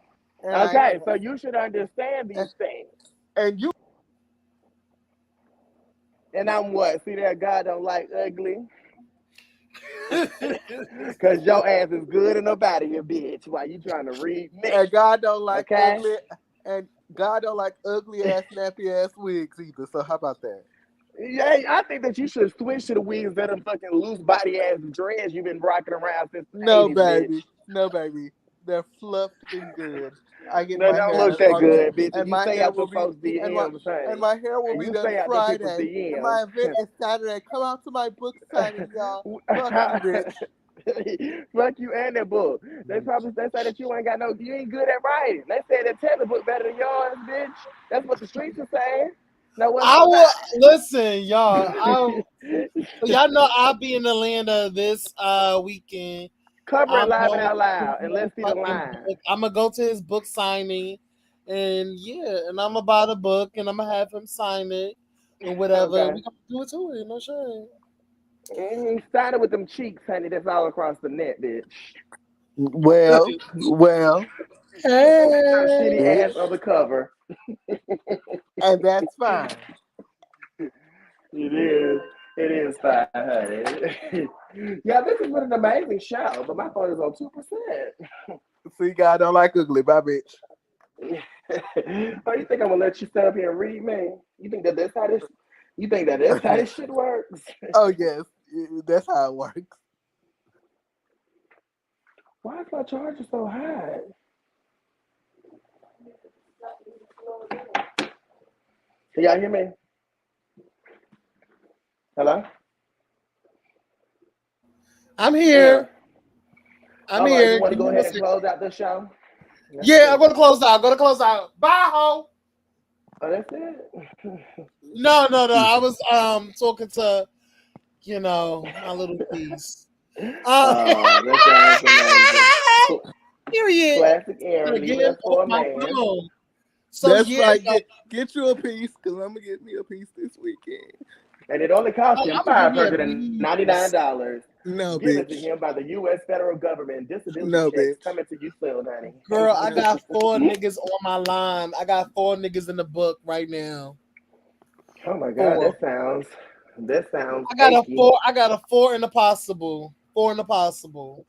And I Okay, am. so you should understand these And, things. and you And I'm what? See that God don't like ugly? Because your ass is good enough out of here, bitch, while you trying to read me. and God don't like Okay? ugly and God don't like ugly ass nappy ass wigs either. So how about that? Yeah, I think that you should switch to the wigs that are fucking loose body ass dreads you've been rocking around since the No 80s, bitch. baby. No baby. They're fluffed and good. I get They my don't hair look done that on Tuesday, good, bitch. And and you my stay hair out will the be folks' and my DMs, and honey. my hair will And be you done stay out the people's Friday. And DMs. my event is Saturday. Come out to my book signing, y'all. Fuck you, bitch. Fuck you and that book. They say that you ain't got no, you ain't good at writing. They say that Taylor book better than yours, bitch. That's what the streets are saying. Now what's I the will listen, y'all. lie? Y'all know I'll be in Atlanta this weekend. Cover it I'm live and going out to loud and his let's see the fucking line. book. I'm gonna go to his book signing, and yeah, and I'm gonna buy the book, and I'm gonna have him sign it, and whatever. Okay. We gonna do it to it, no shame. Sign it with them cheeks, honey. That's all across the net, bitch. Well, With your shitty Hey, ass bitch. on the cover. And that's fine. It is. It is fine, honey. Yeah, this has been an amazing show, but my phone is on 2%. See, God don't like ugly, bye, bitch. Oh, you think I'm gonna let you stand up here and read me? You think that that's how this? You think that that's how this shit works? Oh yes, that's how it works. Why is my charger so high? Can y'all hear me? Hello? I'm Yeah. here. I'm All right, you here. want to Give go me one ahead and second. close out the show? Let's Yeah, see. I'm gonna close out. Gonna close out. Bye, ho. Oh, that's it? No. I was talking to my little piece. Oh, that sounds amazing. Period. Classic Aaron, leaving Again us on for a my man. phone. So That's yeah, right. yo, Get you a piece, cause I'm gonna get me a piece this weekend. And it only cost him I'm gonna give you a piece. $599. No, Given to bitch. him by the U.S. federal government. Disability No, checks bitch. coming to you soon, honey. Girl, I got 4 niggas on my line. I got 4 niggas in the book right now. Oh my God, 4. that sounds I got a achy. 4. I got a 4 in the possible. 4 in the possible.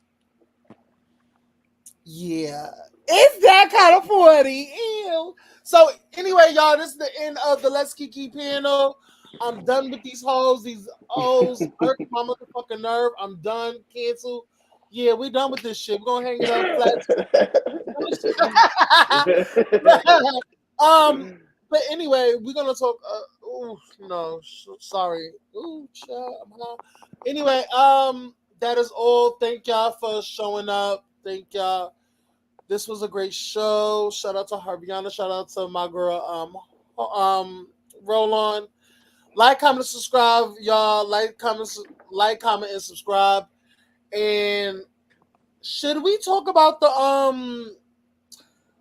Yeah. It's that kind of 40. Ew. So anyway, y'all, this is the end of the Let's Kiki panel. I'm done with these hoes. These hoes hurt my motherfucking nerve. I'm done. Cancel. Yeah, we done with this shit. We're gonna hang it up flat. um, but anyway, we're gonna talk. Oh no, sorry. Ooh, child, I'm high. Anyway, that is all. Thank y'all for showing up. Thank y'all. This was a great show. Shout out to Harivanna. Shout out to my girl, Rollon. Like, comment, subscribe, y'all. Like, comment, and subscribe. And should we talk about the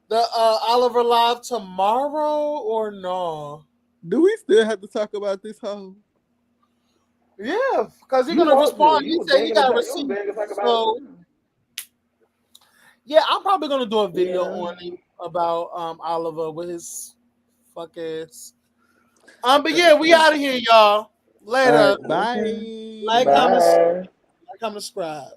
Oliver live tomorrow or no? Do we still have to talk about this hoe? Yeah, because he's You gonna want to. respond. You He was said he begging to got talk. You was receipts. begging to talk about it So too. yeah, I'm probably gonna do a video Yeah. on him about Oliver with his fuck ass. But yeah, we out of here, y'all. All Later. right, Okay. bye. Like, comment, Bye. subscribe.